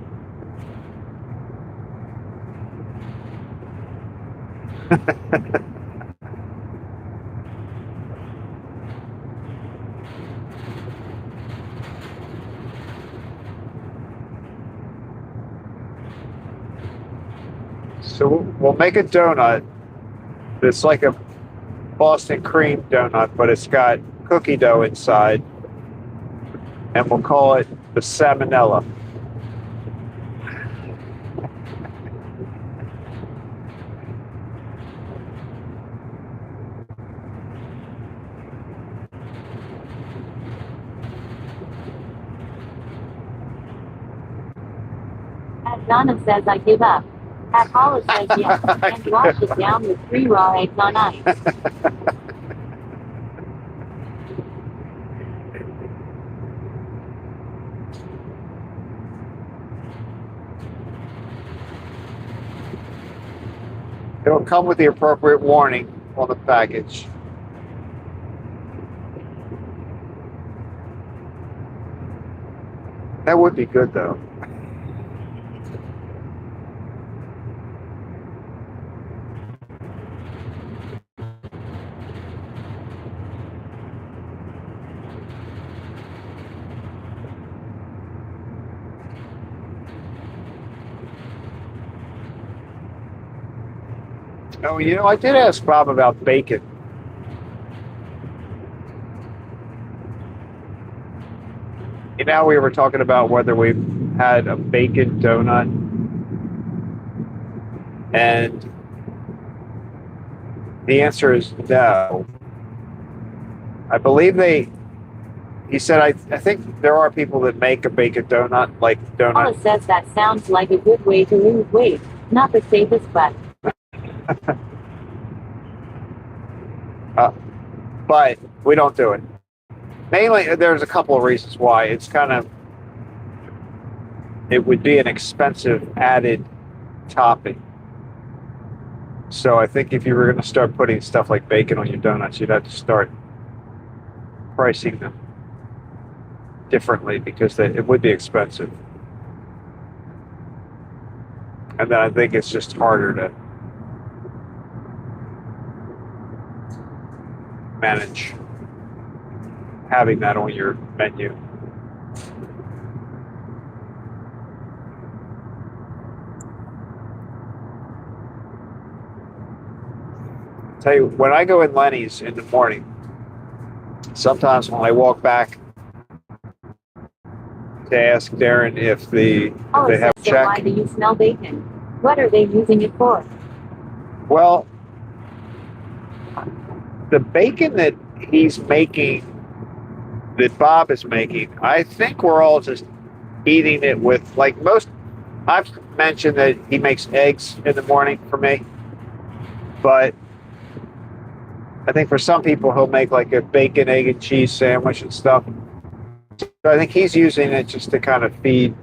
S1: So we'll make a donut that's like a Boston cream donut, but it's got cookie dough inside, and we'll call it the salmonella.
S2: At Donna says I give up. At Paula says yes, and wash it down with 3 raw eggs on ice.
S1: It'll come with the appropriate warning on the package. That would be good, though. Oh, you know, I did ask Bob about bacon. You know, we were talking about whether we've had a bacon donut. And the answer is no. I believe he said, I think there are people that make a bacon donut, like donut.
S2: Paula says that sounds like a good way to lose weight. Not the safest, but.
S1: But we don't do it. Mainly, there's a couple of reasons why. It would be an expensive added topping. So I think if you were going to start putting stuff like bacon on your donuts, you'd have to start pricing them differently because it would be expensive. And then I think it's just harder to manage having that on your menu. Tell you, when I go in Lenny's in the morning, sometimes when I walk back to to ask Darren if they
S2: Paula
S1: have
S2: says, so why
S1: check.
S2: do you smell bacon? What are they using it for?
S1: Well, the bacon that he's making, that Bob is making, I think we're all just eating it with, like most, I've mentioned that he makes eggs in the morning for me, but I think for some people he'll make like a bacon, egg, and cheese sandwich and stuff. So I think he's using it just to kind of feed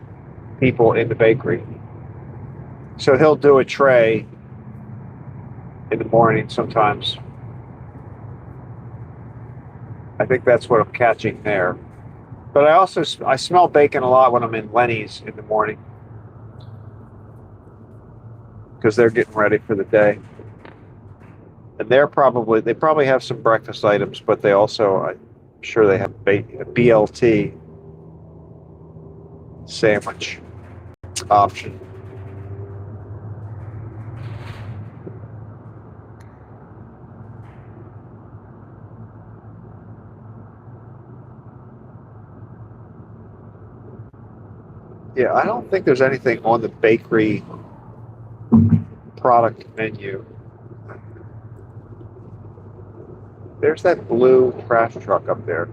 S1: people in the bakery. So he'll do a tray in the morning sometimes. I think that's what I'm catching there. But I smell bacon a lot when I'm in Lenny's in the morning because they're getting ready for the day. And they probably have some breakfast items, but they also, I'm sure they have a BLT sandwich option. Yeah, I don't think there's anything on the bakery product menu. There's that blue trash truck up there.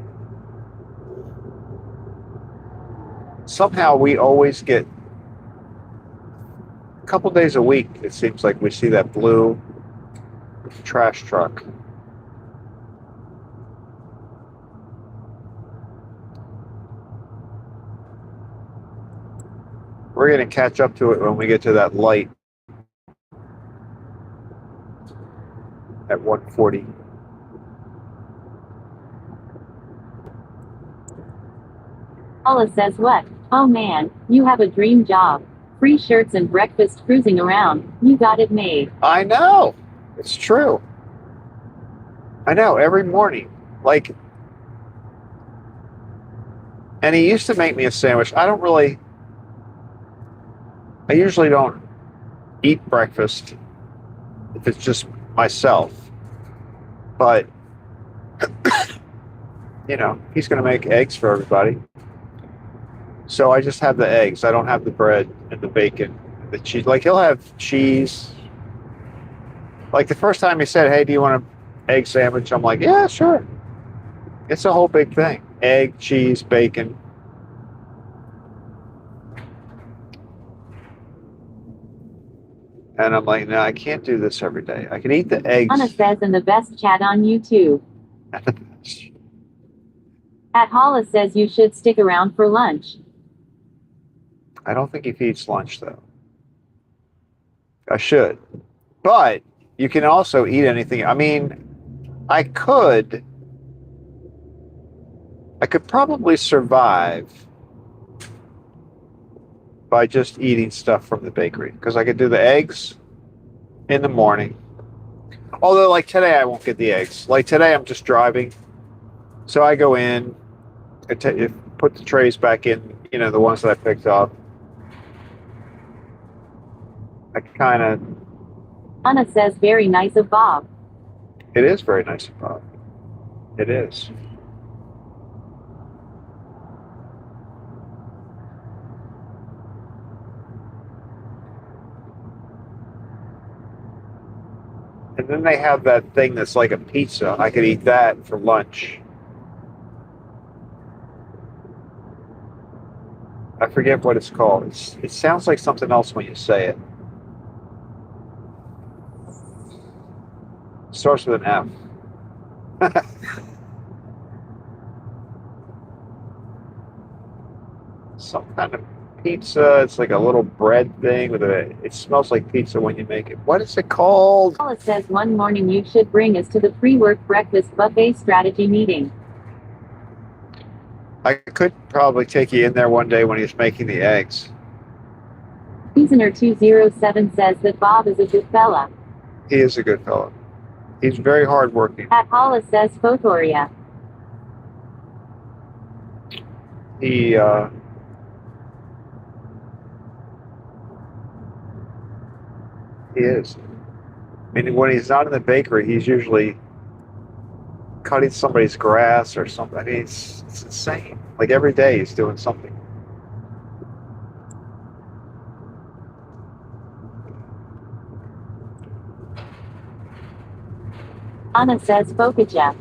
S1: Somehow we always get a couple days a week, it seems like we see that blue trash truck. We're going to catch up to it when we get to that light at 140.
S2: Paula says, what? Oh man, you have a dream job. Free shirts and breakfast cruising around. You got it made.
S1: I know. It's true. I know, every morning. Like, and he used to make me a sandwich. I usually don't eat breakfast if it's just myself. But, he's going to make eggs for everybody. So I just have the eggs. I don't have the bread and the bacon and the cheese. Like, he'll have cheese. Like, the first time he said, hey, do you want an egg sandwich? I'm like, yeah, sure. It's a whole big thing. Egg, cheese, bacon. And I'm like, no, I can't do this every day. I can eat the eggs.
S2: Anna says, and the best chat on YouTube. At Paula says you should stick around for lunch.
S1: I don't think he feeds lunch, though. I should. But you can also eat anything. I mean, I could probably survive by just eating stuff from the bakery. Because I could do the eggs in the morning. Although, like today, I won't get the eggs. Like today, I'm just driving. So I go in, put the trays back in, the ones that I picked up. I kind of...
S2: Anna says, very nice of Bob.
S1: It is very nice of Bob. It is. And then they have that thing that's like a pizza. I could eat that for lunch. I forget what it's called. It sounds like something else when you say it. Starts with an F. Some kind of pizza. It's like a little bread thing it smells like pizza when you make it. What is it called?
S2: Paula says one morning you should bring us to the pre-work breakfast buffet strategy meeting.
S1: I could probably take you in there one day when he's making the eggs.
S2: Seasoner 207 says that Bob is a good fella.
S1: He is a good fellow. He's very hardworking.
S2: At Paula says Photoria.
S1: He is. I mean, when he's not in the bakery, he's usually cutting somebody's grass or something. I mean, it's insane. Like every day he's doing something.
S2: Anna says Fokaja.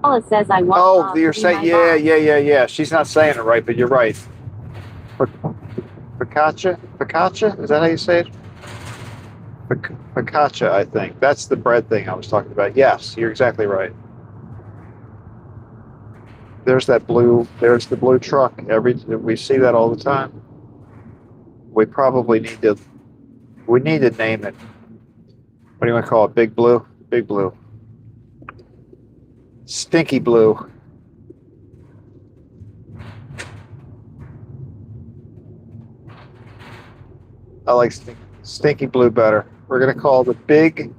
S2: Paula says I want
S1: Oh,
S2: Mom
S1: you're
S2: to be my
S1: saying, yeah,
S2: boss.
S1: yeah. She's not saying it right, but you're right. Focaccia? Focaccia? Is that how you say it? Focaccia, I think. That's the bread thing I was talking about. Yes, you're exactly right. There's the blue truck. We see that all the time. We probably need to name it. What do you want to call it? Big Blue? Big Blue. Stinky Blue. I like Stinky Blue better. We're going to call the Big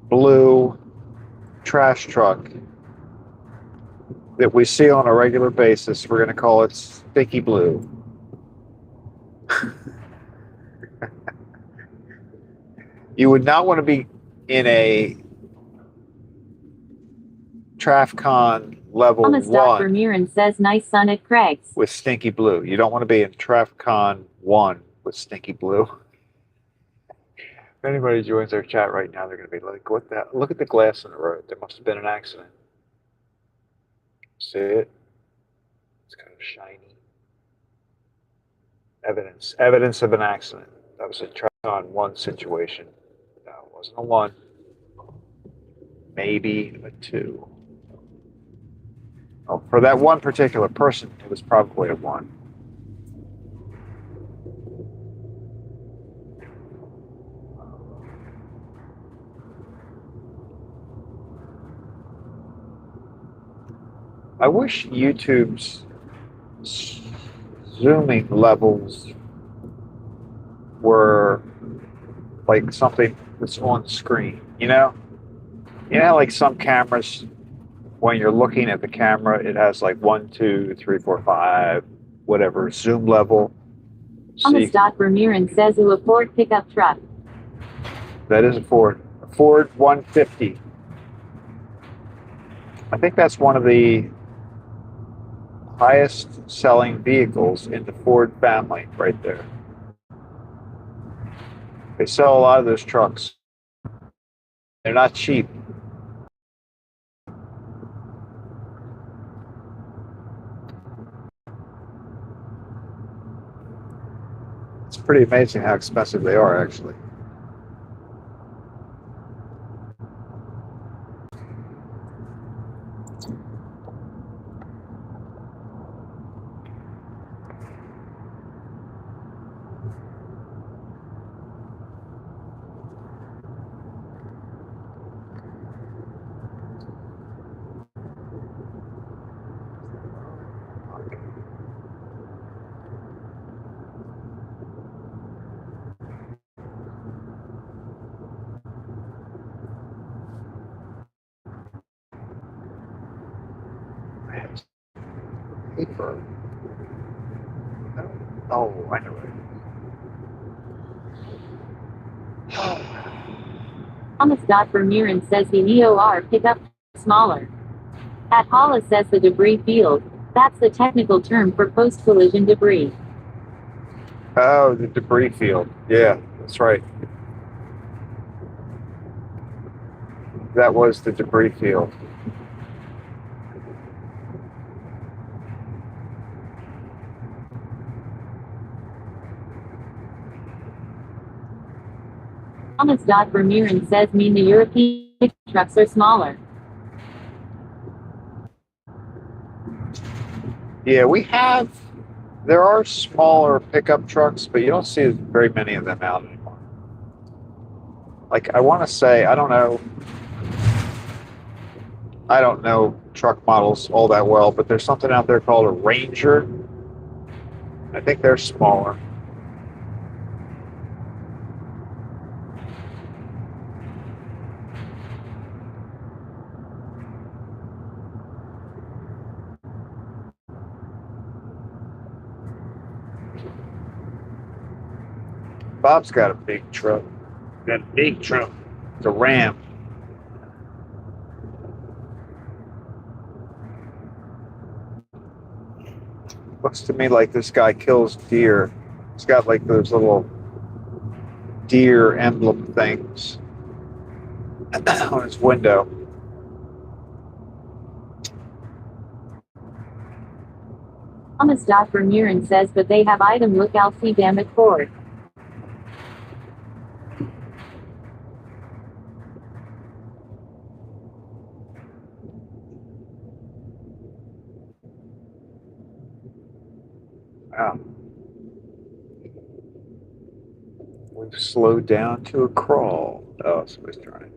S1: Blue trash truck that we see on a regular basis. We're going to call it Stinky Blue. You would not want to be in a TrafCon level
S2: Thomas
S1: 1
S2: Vermeeren says nice sun at Craig's.
S1: with Stinky Blue. You don't want to be in TrafCon 1 with Stinky Blue. If anybody joins our chat right now, they're going to be like, what the? Look at the glass on the road. There must have been an accident. See it? It's kind of shiny. Evidence of an accident. That was a TrafCon 1 situation. No, it wasn't a 1. Maybe a 2. Oh, for that one particular person, it was probably a 1. I wish YouTube's zooming levels were like something that's on screen, you know? You know, like some cameras, when you're looking at the camera, it has like 1, 2, 3, 4, 5, whatever, zoom level.
S2: Thomas Vermeeren says a Ford pickup truck.
S1: That is a Ford 150. I think that's one of the highest selling vehicles in the Ford family right there. They sell a lot of those trucks. They're not cheap. It's pretty amazing how expensive they are, actually. Paper. Oh, I know it.
S2: Thomas Vermeeren says the EOR pickup smaller. At Paula says the debris field. That's the technical term for post-collision debris.
S1: Oh, the debris field. Yeah, that's right. That was the debris field.
S2: Thomas Vermeeren says mean the European trucks are smaller.
S1: Yeah, there are smaller pickup trucks, but you don't see very many of them out anymore. Like, I want to say, I don't know truck models all that well, but there's something out there called a Ranger. I think they're smaller. Bob's got a big truck. Got a big truck. It's a Ram. Looks to me like this guy kills deer. He's got like those little deer emblem things on his window.
S2: Thomas Vermuren says, but they have item look I'll see damn it Ford.
S1: Wow. We've slowed down to a crawl. Oh, somebody's trying.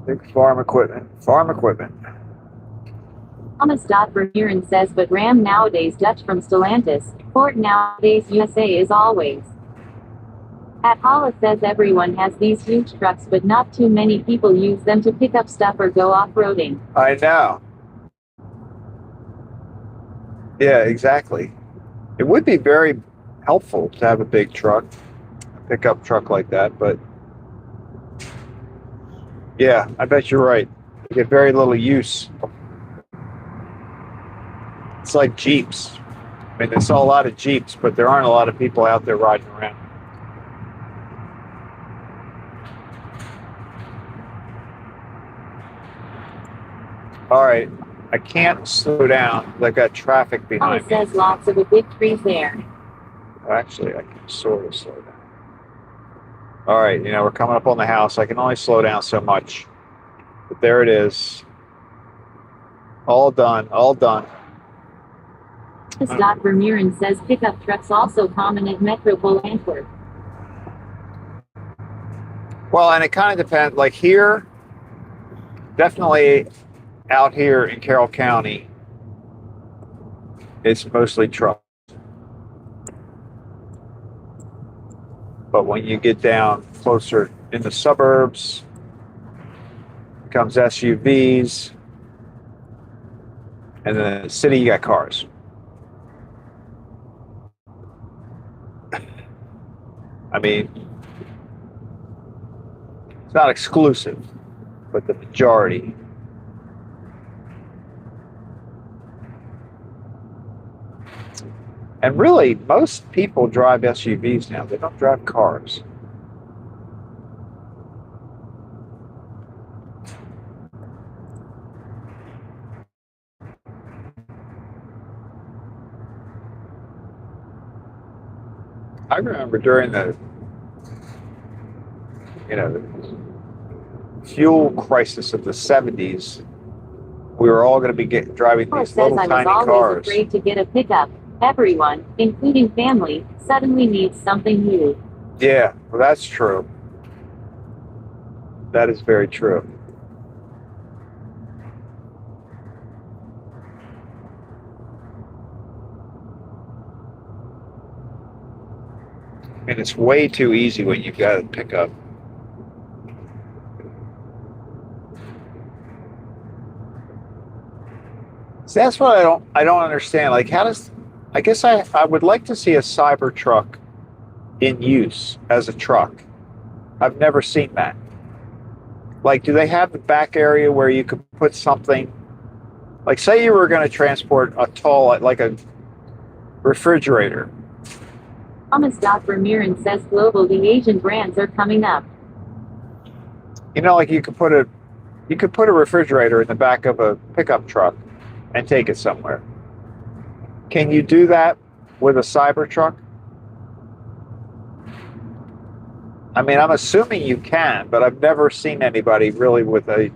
S1: Big farm equipment. Farm equipment.
S2: Thomas Vermuren says, but Ram nowadays Dutch from Stellantis, Ford nowadays USA is always. At Holla says everyone has these huge trucks but not too many people use them to pick up stuff or go off-roading.
S1: I know. Yeah, exactly. It would be very helpful to have a big truck, a pickup truck like that, but yeah, I bet you're right. You get very little use. It's like Jeeps. I mean, there's a lot of Jeeps, but there aren't a lot of people out there riding around. All right, I can't slow down because I've got traffic
S2: Holla
S1: behind me.
S2: says lots of a big trees there.
S1: Actually, I can sort of slow down. All right, we're coming up on the house. I can only slow down so much. But there it all done, all done.
S2: Thomas Vermuren says pickup trucks also common at Metropole Antwerp.
S1: Well, and it kind of depends. Like here, definitely out here in Carroll County, it's mostly trucks. But when you get down closer in the suburbs, it becomes SUVs. And then in the city, you got cars. I mean, it's not exclusive, but the majority. And really, most people drive SUVs now. They don't drive cars. I remember during the fuel crisis of the 70s, we were all going to be driving
S2: Holla
S1: these
S2: says
S1: little
S2: I was
S1: tiny
S2: always
S1: cars.
S2: afraid to get a pickup. Everyone, including family, suddenly needs something new.
S1: Yeah, well, that's true. That is very true. And it's way too easy when you've got a pickup. So that's what I don't understand. Like, I guess I would like to see a Cybertruck in use as a truck. I've never seen that. Like, do they have the back area where you could put something, like say you were going to transport a tall, like a refrigerator.
S2: Thomas Vermuren says global the Asian brands are coming up.
S1: Like you could put a refrigerator in the back of a pickup truck and take it somewhere. Can you do that with a Cybertruck? I mean, I'm assuming you can, but I've never seen anybody really with a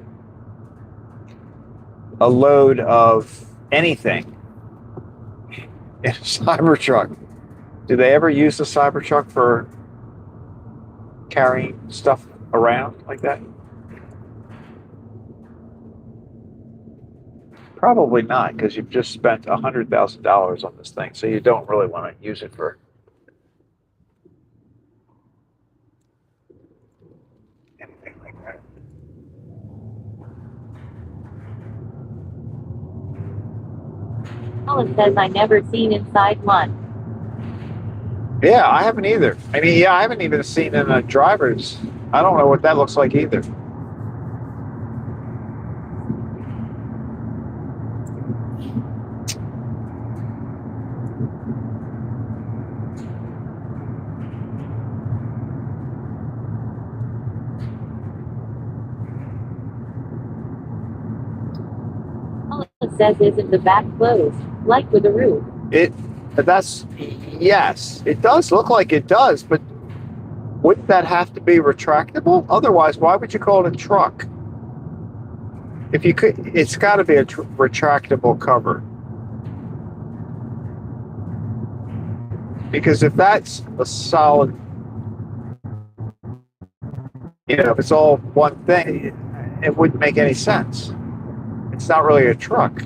S1: load of anything in a Cybertruck. Do they ever use the Cybertruck for carrying stuff around like that? Probably not, because you've just spent $100,000 on this thing, so you don't really want to use it for anything like that.
S2: Holla says I never seen inside one.
S1: Yeah, I haven't either. I mean, yeah, I haven't even seen in a driver's. I don't know what that looks like either.
S2: All it says isn't the back closed, like with a roof.
S1: That's, yes, it does look like it does, but wouldn't that have to be retractable? Otherwise, why would you call it a truck? If you could, it's got to be a retractable cover. Because if that's a solid, if it's all one thing, it wouldn't make any sense. It's not really a truck.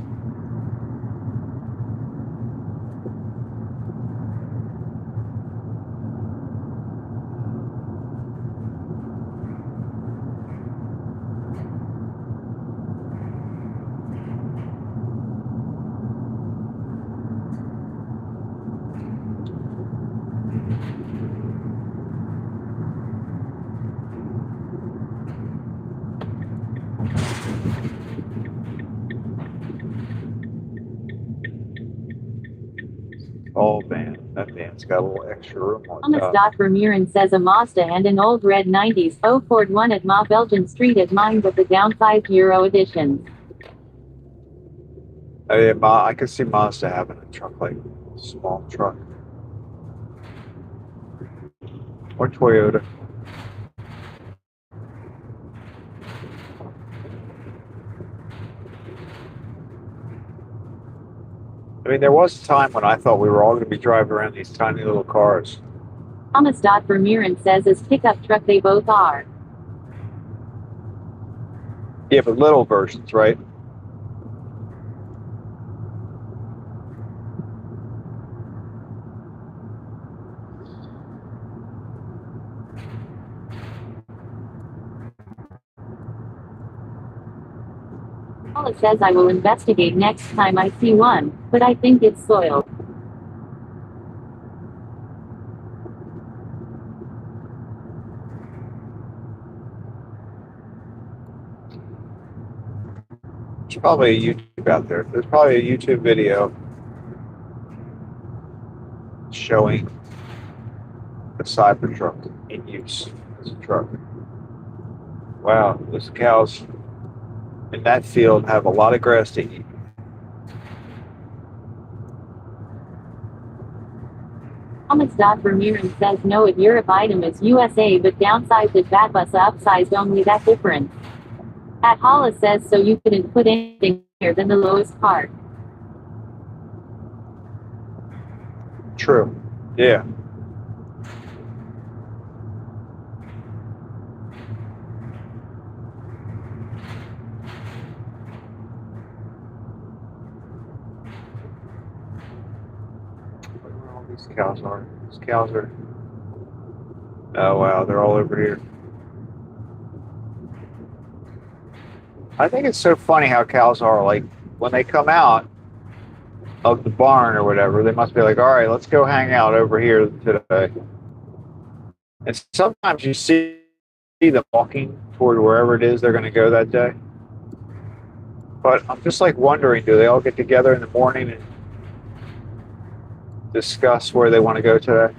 S1: Oh man, that van's got a little extra room on
S2: Thomas
S1: top.
S2: Vermeeren says a Mazda and an old red 90s Ford one at Ma Belgian Street at mine, but the downsized Euro edition.
S1: Oh yeah, I could see Mazda having a truck, like a small truck. Or Toyota. I mean, there was a time when I thought we were all going to be driving around these tiny little cars.
S2: Thomas Vermeeren says as pickup truck they both are.
S1: Yeah, but little versions, right?
S2: Paula says I will investigate next time I see one, but I think it's soiled.
S1: There's probably a YouTube out there. There's probably a YouTube video showing the Cybertruck in use as a truck. Wow, those cows in that field have a lot of grass to eat.
S2: Thomas Vermeeren says no at Europe item is USA but downsized at Batbus upsized only that difference. At Hollis says so you couldn't put anything higher than the lowest part.
S1: True. Yeah. Where all these cows are. These cows are. Oh wow, they're all over here. I think it's so funny how cows are. Like when they come out of the barn or whatever, they must be like, all right, let's go hang out over here today. And sometimes you see them walking toward wherever it is they're going to go that day. But I'm just like wondering, do they all get together in the morning and discuss where they want to go today?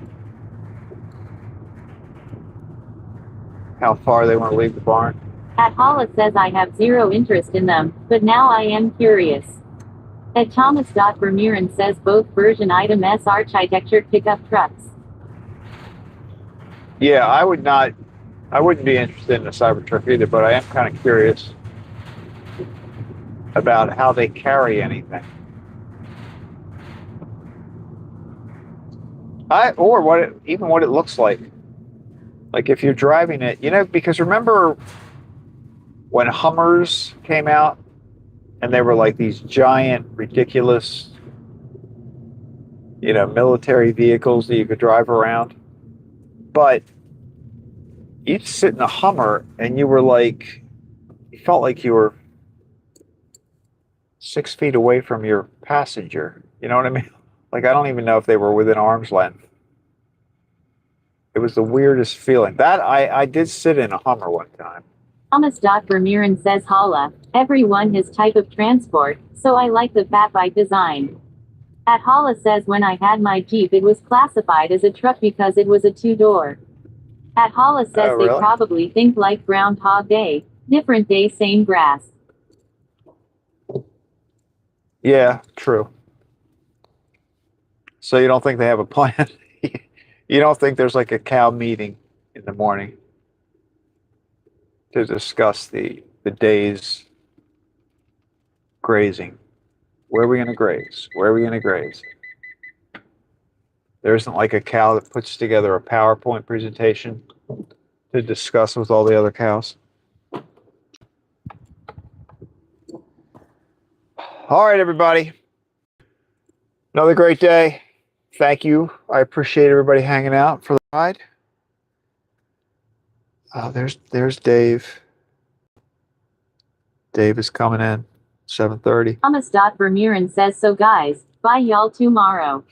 S1: How far they want to leave the barn?
S2: At Hollis says I have zero interest in them, but now I am curious. At Thomas Vermeeren says both version item S architecture pickup trucks.
S1: Yeah, I wouldn't be interested in a Cybertruck either, but I am kind of curious about how they carry anything. Or what it looks like. Like if you're driving it, because remember when Hummers came out and they were like these giant, ridiculous, military vehicles that you could drive around. But you'd sit in a Hummer and you felt like you were 6 feet away from your passenger. You know what I mean? Like, I don't even know if they were within arm's length. It was the weirdest feeling. That I did sit in a Hummer one time.
S2: Thomas. Vermeeren says holla, everyone his type of transport, so I like the fat bike design. At Holla says when I had my Jeep it was classified as a truck because it was a two-door. At Holla says
S1: Oh,
S2: they
S1: really?
S2: probably think like Groundhog Day, different day same grass.
S1: Yeah, true. So you don't think they have a plan? You don't think there's like a cow meeting in the morning to discuss the day's grazing? Where are we going to graze? Where are we going to graze? There isn't like a cow that puts together a PowerPoint presentation to discuss with all the other cows. All right, everybody. Another great day. Thank you. I appreciate everybody hanging out for the ride. There's Dave. Dave is coming in. 7:30.
S2: Thomas. Vermeeren says so guys, bye y'all tomorrow.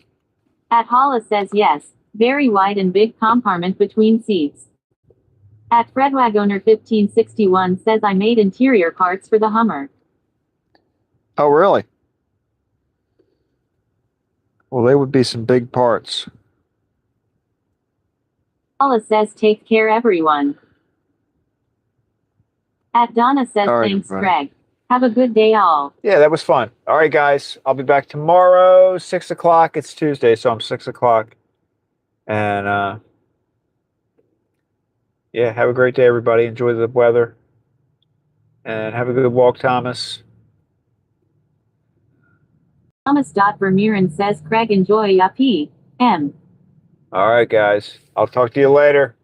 S2: At Holla says yes, very wide and big compartment between seats. At Fredwagoner 1561 says I made interior parts for the Hummer.
S1: Oh, really? Well, they would be some big parts.
S2: Holla says take care everyone. At Donna says
S1: All right,
S2: thanks
S1: everybody.
S2: Greg. Have a good day all.
S1: Yeah, that was fun. All right, guys. I'll be back tomorrow, 6 o'clock. It's Tuesday, so I'm 6 o'clock. And yeah, have a great day, everybody. Enjoy the weather. And have a good walk, Thomas.
S2: Thomas. Vermeeren says Craig enjoy ya p.m.
S1: All right, guys. I'll talk to you later.